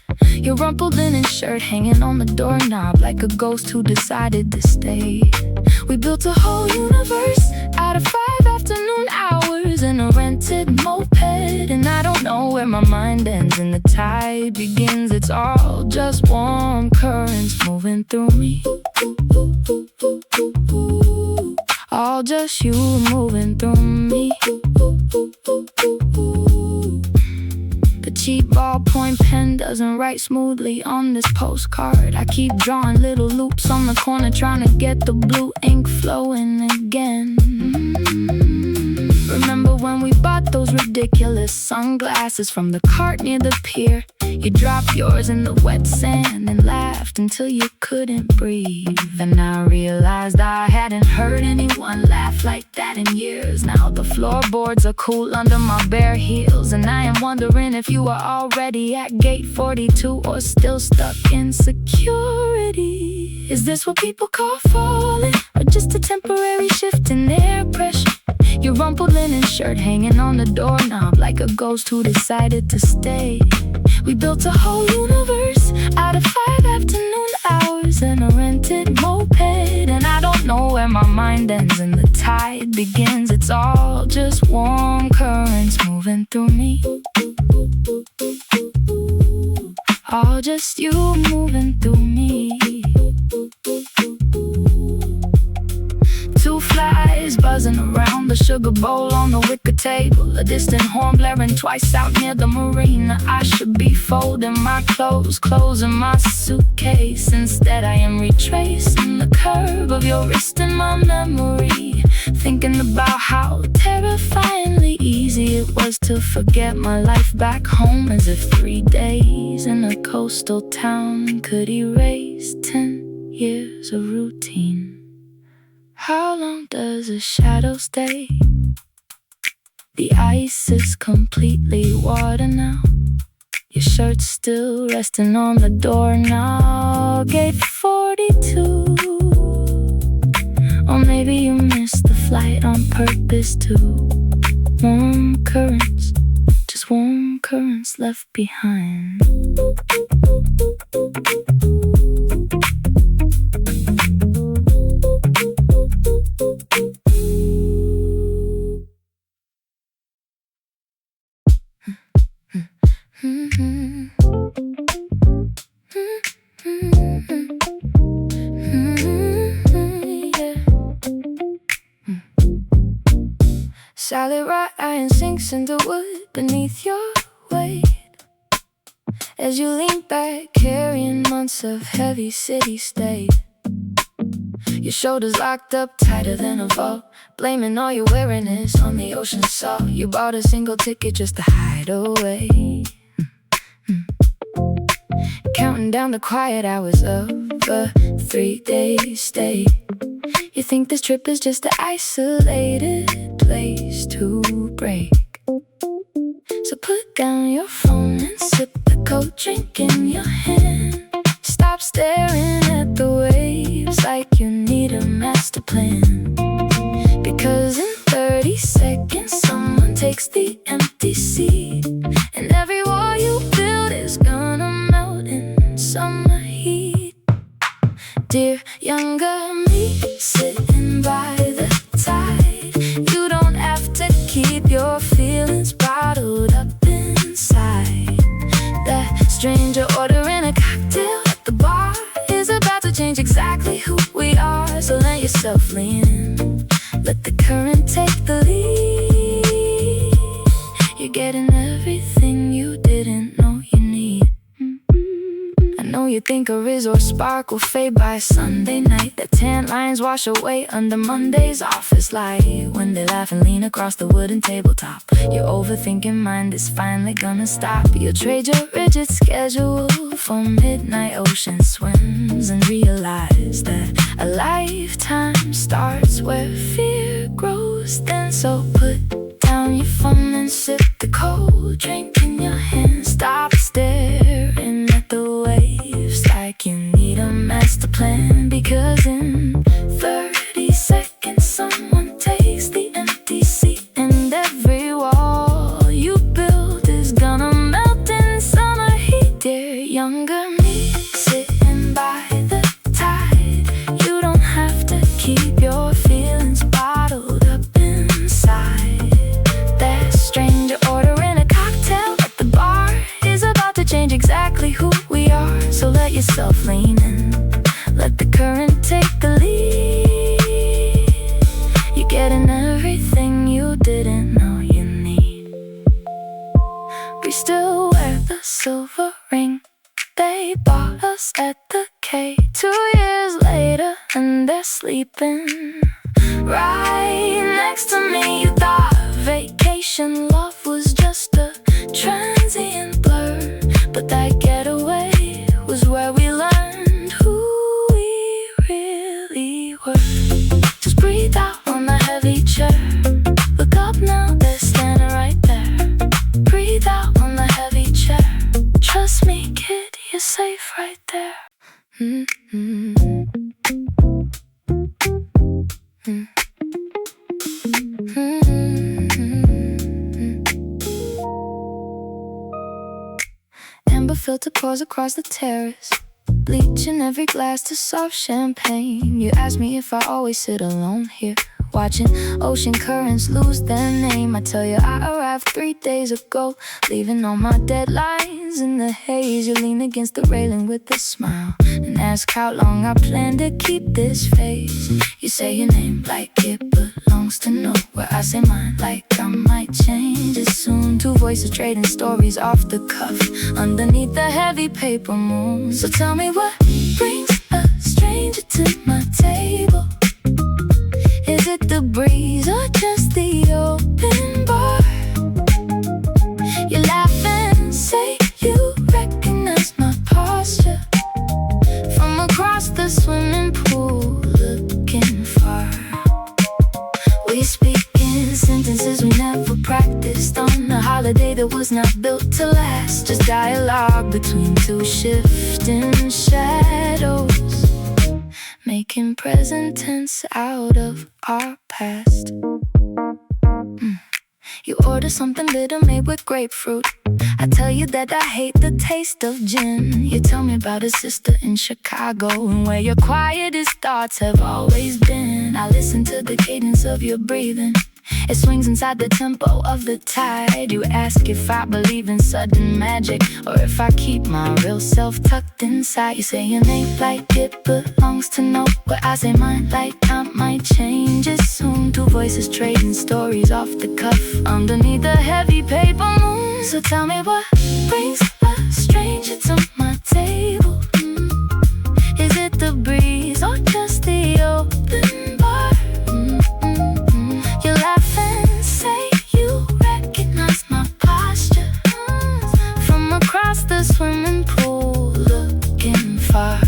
Your rumpled linen shirt hanging on the doorknob like a ghost who decided to stay. We built a whole universe out of 5 afternoon hours in a rented moped, and I don't know where my mind ends and the tide begins. It's all just warm currents moving through me. All just you moving through me. The cheap ballpoint pen doesn't write smoothly on this postcard. I keep drawing little loops on the corner, trying to get the blue ink flowing again. Remember when we bought those ridiculous sunglasses from the cart near the pier? You dropped yours in the wet sand and laughed until you couldn't breathe. And I realized I hadn't heard anyone laugh like that in years. Now the floorboards are cool under my bare heels, and I am wondering if you are already at gate 42 or still stuck in security. Is this what people call falling, or just a temporary shift in air pressure? Your rumpled linen shirt hanging on the doorknob like a ghost who decided to stay. We built a whole universe out of 5 afternoon hours in a rented moped, and I don't know where my mind ends and the tide begins. It's all just warm currents moving through me. All just you moving through me. 2 flies buzzing around the sugar bowl on the wicker table. A distant horn blaring twice out near the marina. I should be folding my clothes, closing my suitcase. Instead I am retracing the curve of your wrist in my memory, thinking about how terrifyingly easy it was to forget my life back home. As if 3 days in a coastal town could erase 10 years of routine. How long does a shadow stay? The ice is completely water now. Your shirt's still resting on the door now. Gate 42. Or maybe you missed the flight on purpose too. warm currents, just warm currents left behind. Solid wrought iron sinks into wood beneath your weight as you lean back, carrying months of heavy city state. Your shoulders locked up tighter than a vault, blaming all your weariness on the ocean's salt. You bought a single ticket just to hide away, counting down the quiet hours of a 3-day stay. You think this trip is just an isolated place to break. So put down your phone and sip the cold drink in your hand. Stop staring at the waves like you need a master plan. Because in 30 seconds someone takes the empty seat, and every wall you build is gonna melt in summer heat. Dear younger me, sitting by the tide, you don't have to keep your feelings bottled up inside. That stranger ordering a cocktail at the bar is about to change exactly who we are. So let yourself lean in, let the current take the lead. You're getting everything you didn't know you need. I know you think a resort spark will fade by Sunday night. The tan lines wash away under Monday's office light, when they laugh and lean across the wooden tabletop. Your overthinking mind is finally gonna stop. You'll trade your rigid schedule for midnight ocean swims, and realize that a lifetime starts where fear grows then. So put down your phone and sip the cold drink in your hand. Stop staring at the waves like you need a master plan. Because in 30 seconds someone takes the empty seat, and every wall you build is gonna melt in summer heat. Dear younger me, sitting by the tide, you don't have to keep your feelings bottled up inside. That stranger ordering a cocktail at the bar is about to change exactly who we are. So let yourself lean in, let the current take the lead. You're getting everything you didn't know you need. We still wear the silver ring they bought us at the K 2 years later, and they're sleeping right next to me. You thought vacation love was just a transient blur, but that getaway was where we learned who we really were. Just breathe out on the heavy chair. Look up now, they're standing right there. Breathe out on the heavy chair. Trust me, kid, you're safe right there. Amber filter pours across the terrace, bleach in every glass to soft champagne. You ask me if I always sit alone here, watching ocean currents lose their name. I tell you I arrived 3 days ago, leaving all my deadlines in the haze. You lean against the railing with a smile and ask how long I plan to keep this face. You say your name like it belongs to nowhere. I say mine like I might change it soon. Two voices trading stories off the cuff underneath the heavy paper moon. So tell me what brings a stranger to my table. Is it the breeze or just the open bar? You laugh and say you recognize my posture from across the swimming pool, looking far. We speak in sentences we never practiced on a holiday that was not built to last. Just dialogue between two shifting shadows, making present tense out of our past. You order something bitter made with grapefruit. I tell you that I hate the taste of gin. You tell me about a sister in Chicago and where your quietest thoughts have always been. I listen to the cadence of your breathing. It swings inside the tempo of the tide. You ask if I believe in sudden magic or if I keep my real self tucked inside. You say your name like it belongs to know what I say mine like I might change it soon. Two voices trading stories off the cuff underneath the heavy paper moon. So tell me what brings a stranger to my table. Is it the breeze or just the open bar? You laugh and say you recognize my posture from across the swimming pool looking far.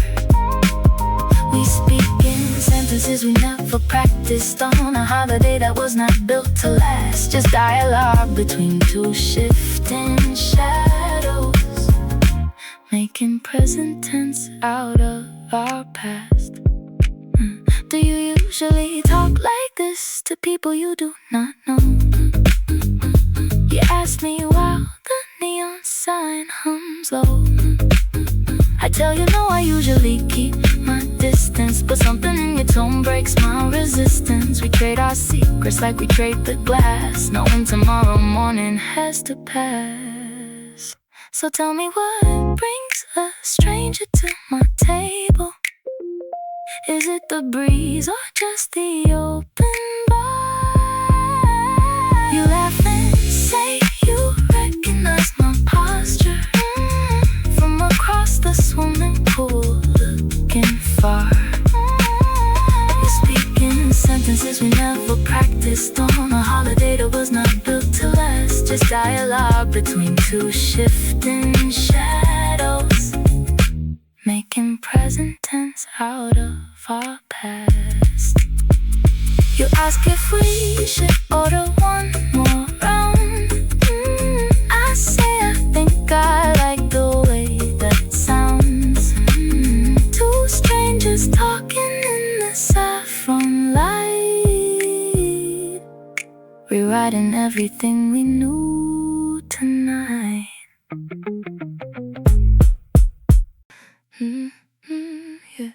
We speak in sentences we never practiced on a holiday that was not built to last. Just dialogue between two shifting shadows, making present tense out of our past. Do you usually talk like this to people you do not know? You ask me while the neon sign hums low. I tell you no, I usually keep my distance, but something in your tone breaks my resistance. We trade our secrets like we trade the glass, knowing tomorrow morning has to pass. So tell me what brings a stranger to my table. Is it the breeze or just the open bar? You laugh and say you recognize my posture from across the swimming pool looking far. We speak in sentences we never practiced on a holiday that was not built to last. Just dialogue between two shifting shadows, making present tense out of our past. You ask if we should order one more round. I say I think I like the way that sounds. Two strangers talking in the saffron light, rewriting everything we knew tonight. Yeah. Yeah.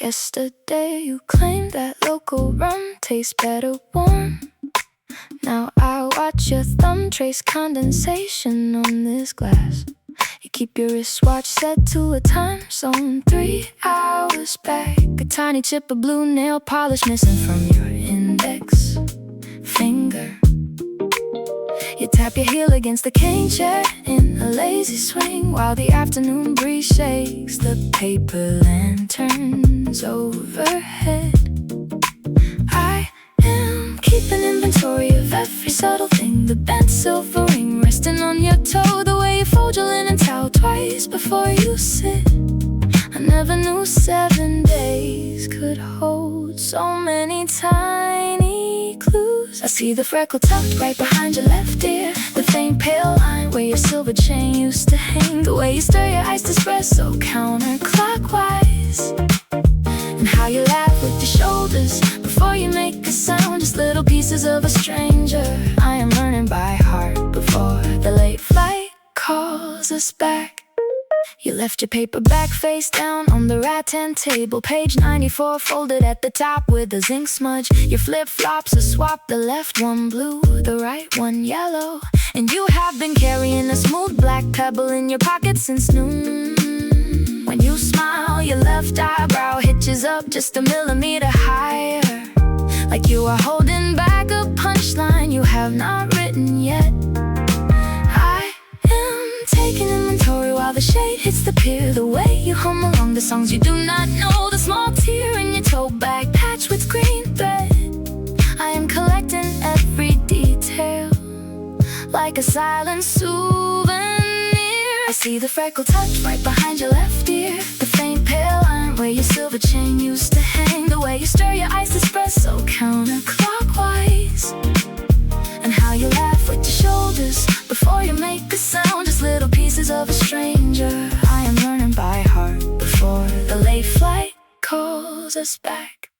Yesterday you claimed that local rum tastes better warm. Now I watch your thumb trace condensation on this glass. You keep your wristwatch set to a time zone 3 hours back. A tiny chip of blue nail polish missing from your index finger. You tap your heel against the cane chair in a lazy swing while the afternoon breeze shakes the paper lanterns overhead. I am keeping inventory of every subtle thing. The bent silver ring resting on your toe, the way you fold your linen towel twice before you sit. I never knew 7 days could hold so many tiny clues. I see the freckle tucked right behind your left ear, the faint pale line where your silver chain used to hang, the way you stir your iced espresso counterclockwise, and how you laugh with your shoulders before you make a sound. Just little pieces of a stranger I am learning by heart before the late flight calls us back. You left your paperback face down on the rattan table, page 94 folded at the top with a zinc smudge. Your flip-flops are swapped, the left one blue, the right one yellow. And you have been carrying a smooth black pebble in your pocket since noon. When you smile, your left eyebrow hitches up just a millimeter higher, like you are holding back a punchline you have not written yet. Taking inventory while the shade hits the pier, the way you hum along the songs you do not know, the small tear in your tote bag patched with green thread. I am collecting every detail like a silent souvenir. I see the freckle touch right behind your left ear, the faint pale line where your silver chain used to hang, the way you stir your iced espresso counterclockwise, and how you laugh with your shoulders before you make a sound. Just little pieces pulls us back.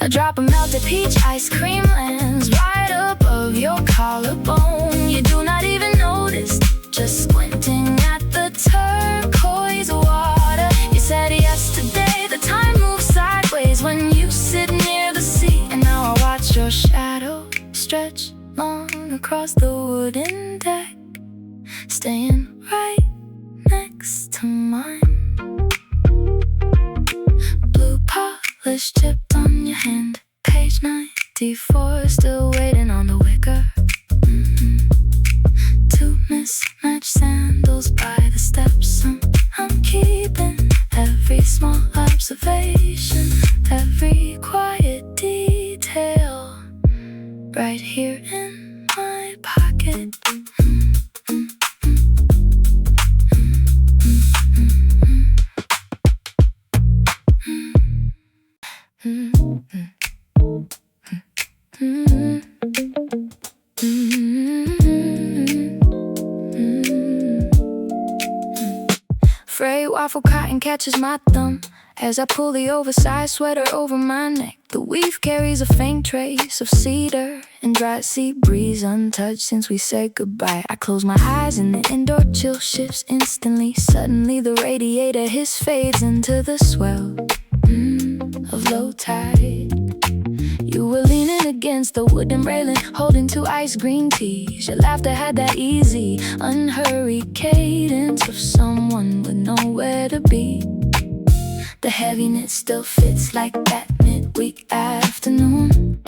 A drop of melted peach ice cream lands right above your collarbone. You do not even notice, just squinting at the turquoise water. You said yesterday the time moves sideways when you sit near the sea. And now I watch your shadow stretch long across the wooden deck, staying right next to mine. Blue polish chip on your hand, page 94, still waiting on the wicker. Two mismatched sandals by the steps. I'm keeping every small observation, every quiet detail right here in my pocket. Frayed waffle cotton catches my thumb as I pull the oversized sweater over my neck. The weave carries a faint trace of cedar and dry sea breeze untouched since we said goodbye. I close my eyes and the indoor chill shifts instantly. Suddenly the radiator hiss fades into the swell of low tide. You were leaning against the wooden railing, holding two ice green teas. Your laughter had that easy, unhurried cadence of someone with nowhere to be. The heaviness still fits like that midweek afternoon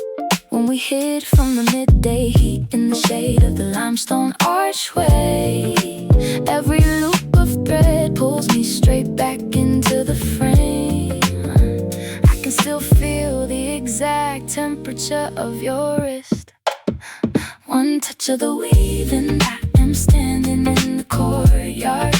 when we hid from the midday heat in the shade of the limestone archway. Every loop of thread pulls me straight back into the frame. I can still feel the exact temperature of your wrist. One touch of the weave and I am standing in the courtyard,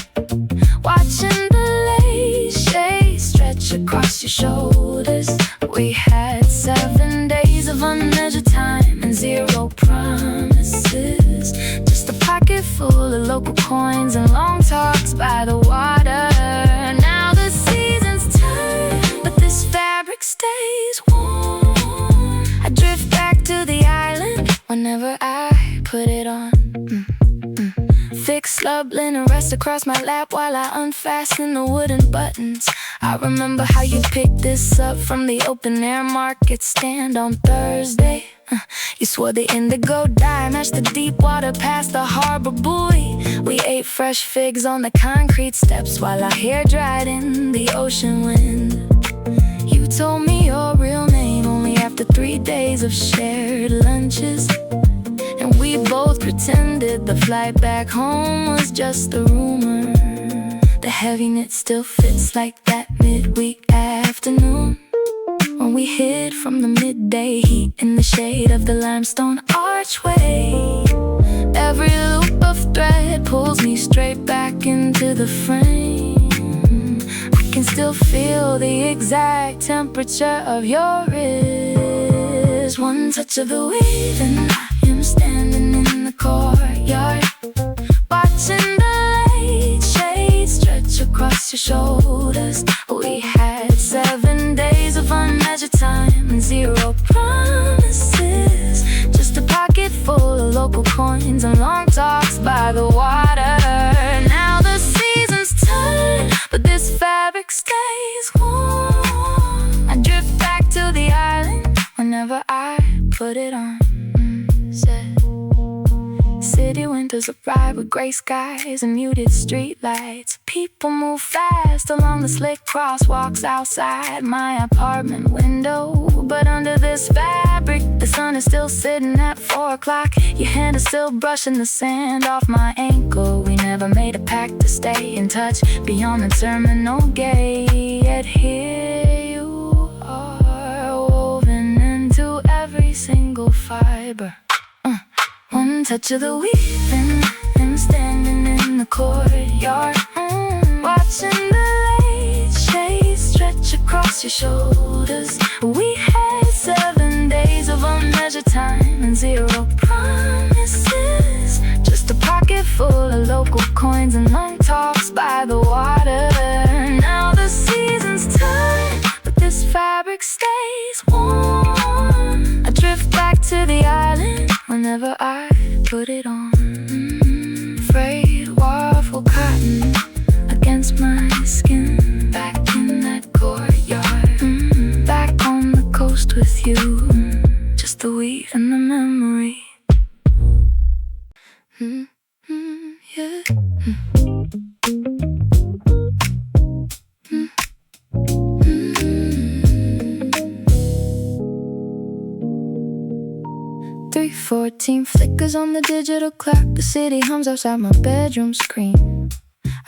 watching the late shade stretch across your shoulders. We had 7 days of unmeasured time and zero promises, just a pocket full of local coins and long talks by the water. Now the seasons turn, but this fabric stays warm. I drift back to the island whenever I put it on. Thick slub linen rests across my lap while I unfasten the wooden buttons. I remember how you picked this up from the open air market stand on Thursday. You swore the indigo dye matched the deep water past the harbor buoy. We ate fresh figs on the concrete steps while our hair dried in the ocean wind. You told me your real name only after 3 days of shared lunches, and we both pretended the flight back home was just a rumor. The heaviness still fits like that midweek afternoon when we hid from the midday heat in the shade of the limestone archway. Every loop of thread pulls me straight back into the frame. I can still feel the exact temperature of your wrist. One touch of the weave and I am standing in the courtyard, watching the late shade stretch across your shoulders. We had 7 days of unmeasured time and zero promises, just a pocket full of local coins and long talks by the water. Now the seasons turn, but this fabric stays warm. I drift back to the island whenever I put it on. City winters arrive with gray skies and muted street lights. People move fast along the slick crosswalks outside my apartment window. But under this fabric, the sun is still sitting at 4 o'clock. Your hand is still brushing the sand off my ankle. We never made a pact to stay in touch beyond the terminal gate. Yet here you are, woven into every single fiber. One touch of the weave and I'm standing in the courtyard, watching the late shade stretch across your shoulders. We had 7 days of unmeasured time and zero promises, just a pocket full of local coins and long talks by the water. Now the seasons turn, but this whenever I put it on. Frayed waffle cotton against my skin. Back in that courtyard, back on the coast with you. Just the weed and the memory. Yeah. 3:14 flickers on the digital clock. The city hums outside my bedroom screen.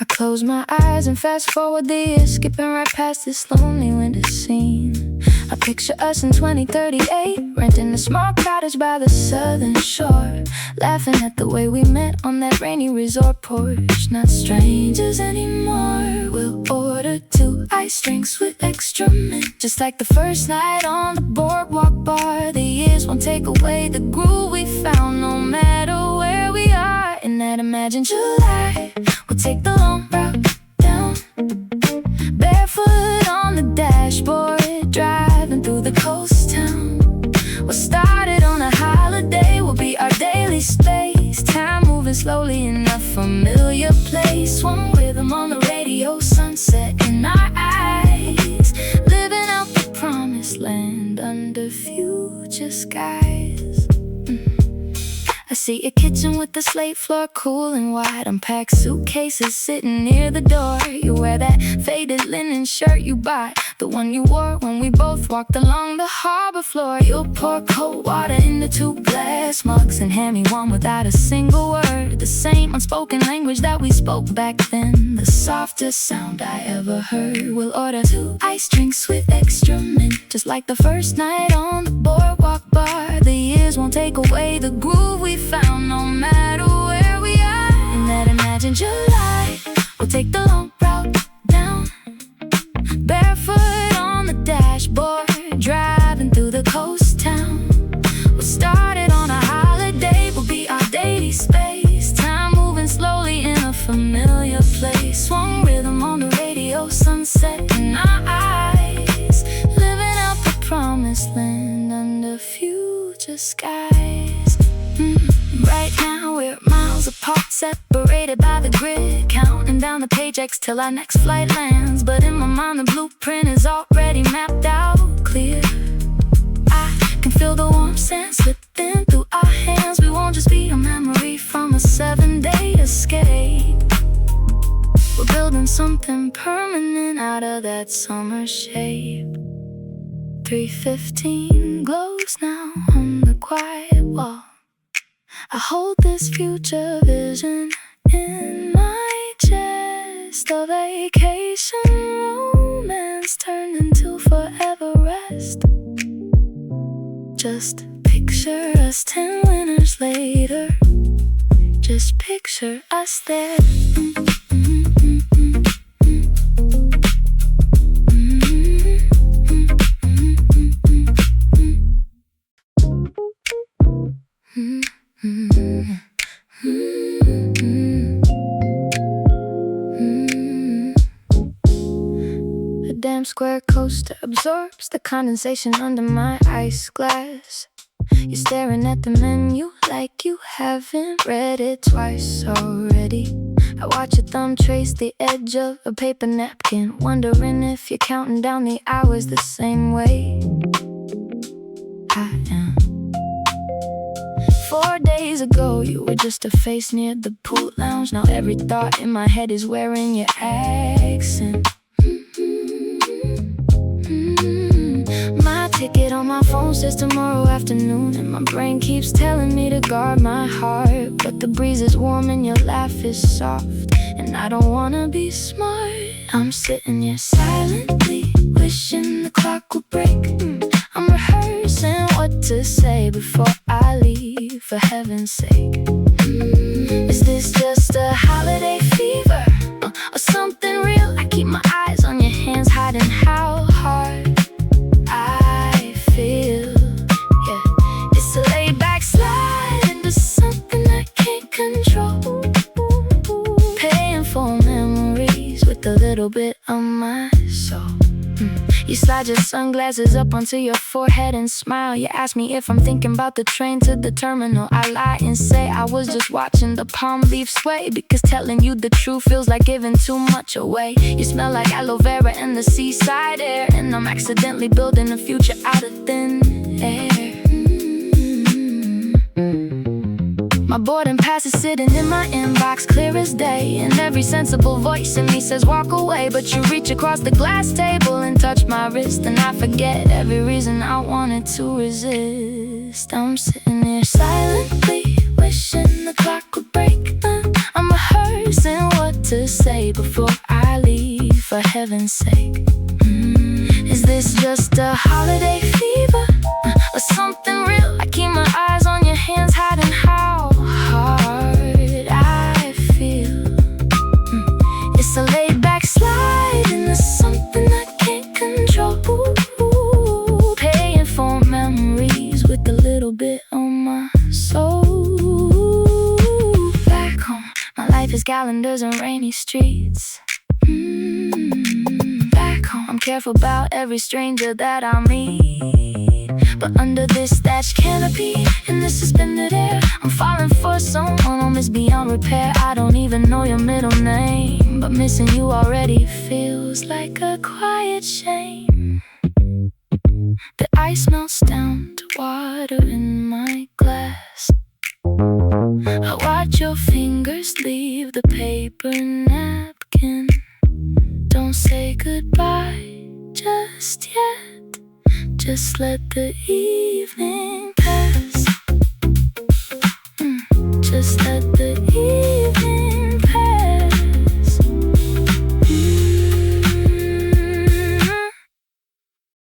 I close my eyes and fast forward the years, skipping right past this lonely winter scene. I picture us in 2038, renting a small cottage by the southern shore, laughing at the way we met on that rainy resort porch. Not strangers anymore. We'll order 2 ice drinks with extra mint, just like the first night on the boardwalk bar. The years won't take away the groove we found, no matter where we are. In that imagined July, we'll take the long route down, barefoot on the dashboard, driving through the coast town. What started on a holiday will be our daily space. Time moving slowly in a familiar place. One rhythm on the radio, sunset in our eyes, living out the promised land under future skies. I see a kitchen with the slate floor, cool and wide. Unpacked suitcases sitting near the door. You wear that faded linen shirt you bought, the one you wore when we both walked along the harbor floor. You'll pour cold water into 2 glass mugs and hand me one without a single word. The same unspoken language that we spoke back then, the softest sound I ever heard. We'll order 2 ice drinks with extra mint, just like the first night on the boardwalk bar. The years won't take away the groove we found, no matter where we are. In that imagined July, we'll take the long route down, barefoot on the dashboard, driving through the coast town. What started on a holiday will be our daily space. Time moving slowly in a familiar place. One rhythm on the radio, sunset in our eyes, living out the promised land under future skies. Right now we're miles apart, separated by the grid, counting down the paychecks till our next flight lands. But in my mind the blueprint is already mapped out clear. I can feel the warm sand slipping through our hands. We won't just be a memory from a 7-day escape. We're building something permanent out of that summer shape. 3:15 glows now on the quiet wall. I hold this future vision in my chest. A vacation romance turned into forever rest. Just picture us 10 winters later. Just picture us there. The damn square coaster absorbs the condensation under my ice glass. You're staring at the menu like you haven't read it twice already. I watch your thumb trace the edge of a paper napkin, wondering if you're counting down the hours the same way I am. 4 days ago, you were just a face near the pool lounge. Now every thought in my head is wearing your accent. My ticket on my phone says tomorrow afternoon, and my brain keeps telling me to guard my heart. But the breeze is warm and your laugh is soft, and I don't wanna be smart. I'm sitting here silently, wishing the clock would break. I'm rehearsing what to say before I leave, for heaven's sake. Is this just a holiday fever, or something real? I keep my eyes on your hands, hiding how hard I feel. Yeah, it's a laid back slide into something I can't control. Paying for memories with a little bit of my soul. You slide your sunglasses up onto your forehead and smile. You ask me if I'm thinking about the train to the terminal. I lie and say I was just watching the palm leaves sway, because telling you the truth feels like giving too much away. You smell like aloe vera and the seaside air, and I'm accidentally building a future out of thin air. My boarding pass is sitting in my inbox, clear as day, and every sensible voice in me says walk away. But you reach across the glass table and touch my wrist, and I forget every reason I wanted to resist. I'm sitting here silently wishing the clock would break. I'm rehearsing what to say before I leave, for heaven's sake. Is this just a holiday fever or something real? I keep my eyes on your hands, hiding how hard I feel. It's a laid back slide into something I can't control. Paying for memories with a little bit on my soul. Back home, my life is calendars and rainy streets. Back home, I'm careful about every stranger that I meet. But under this thatched canopy, in the suspended air, I'm falling for someone almost beyond repair. I don't even know your middle name, but missing you already feels like a quiet shame. The ice melts down to water in my glass. I watch your fingers leave the paper napkin. Don't say goodbye just yet. Just let the evening pass. Just let the evening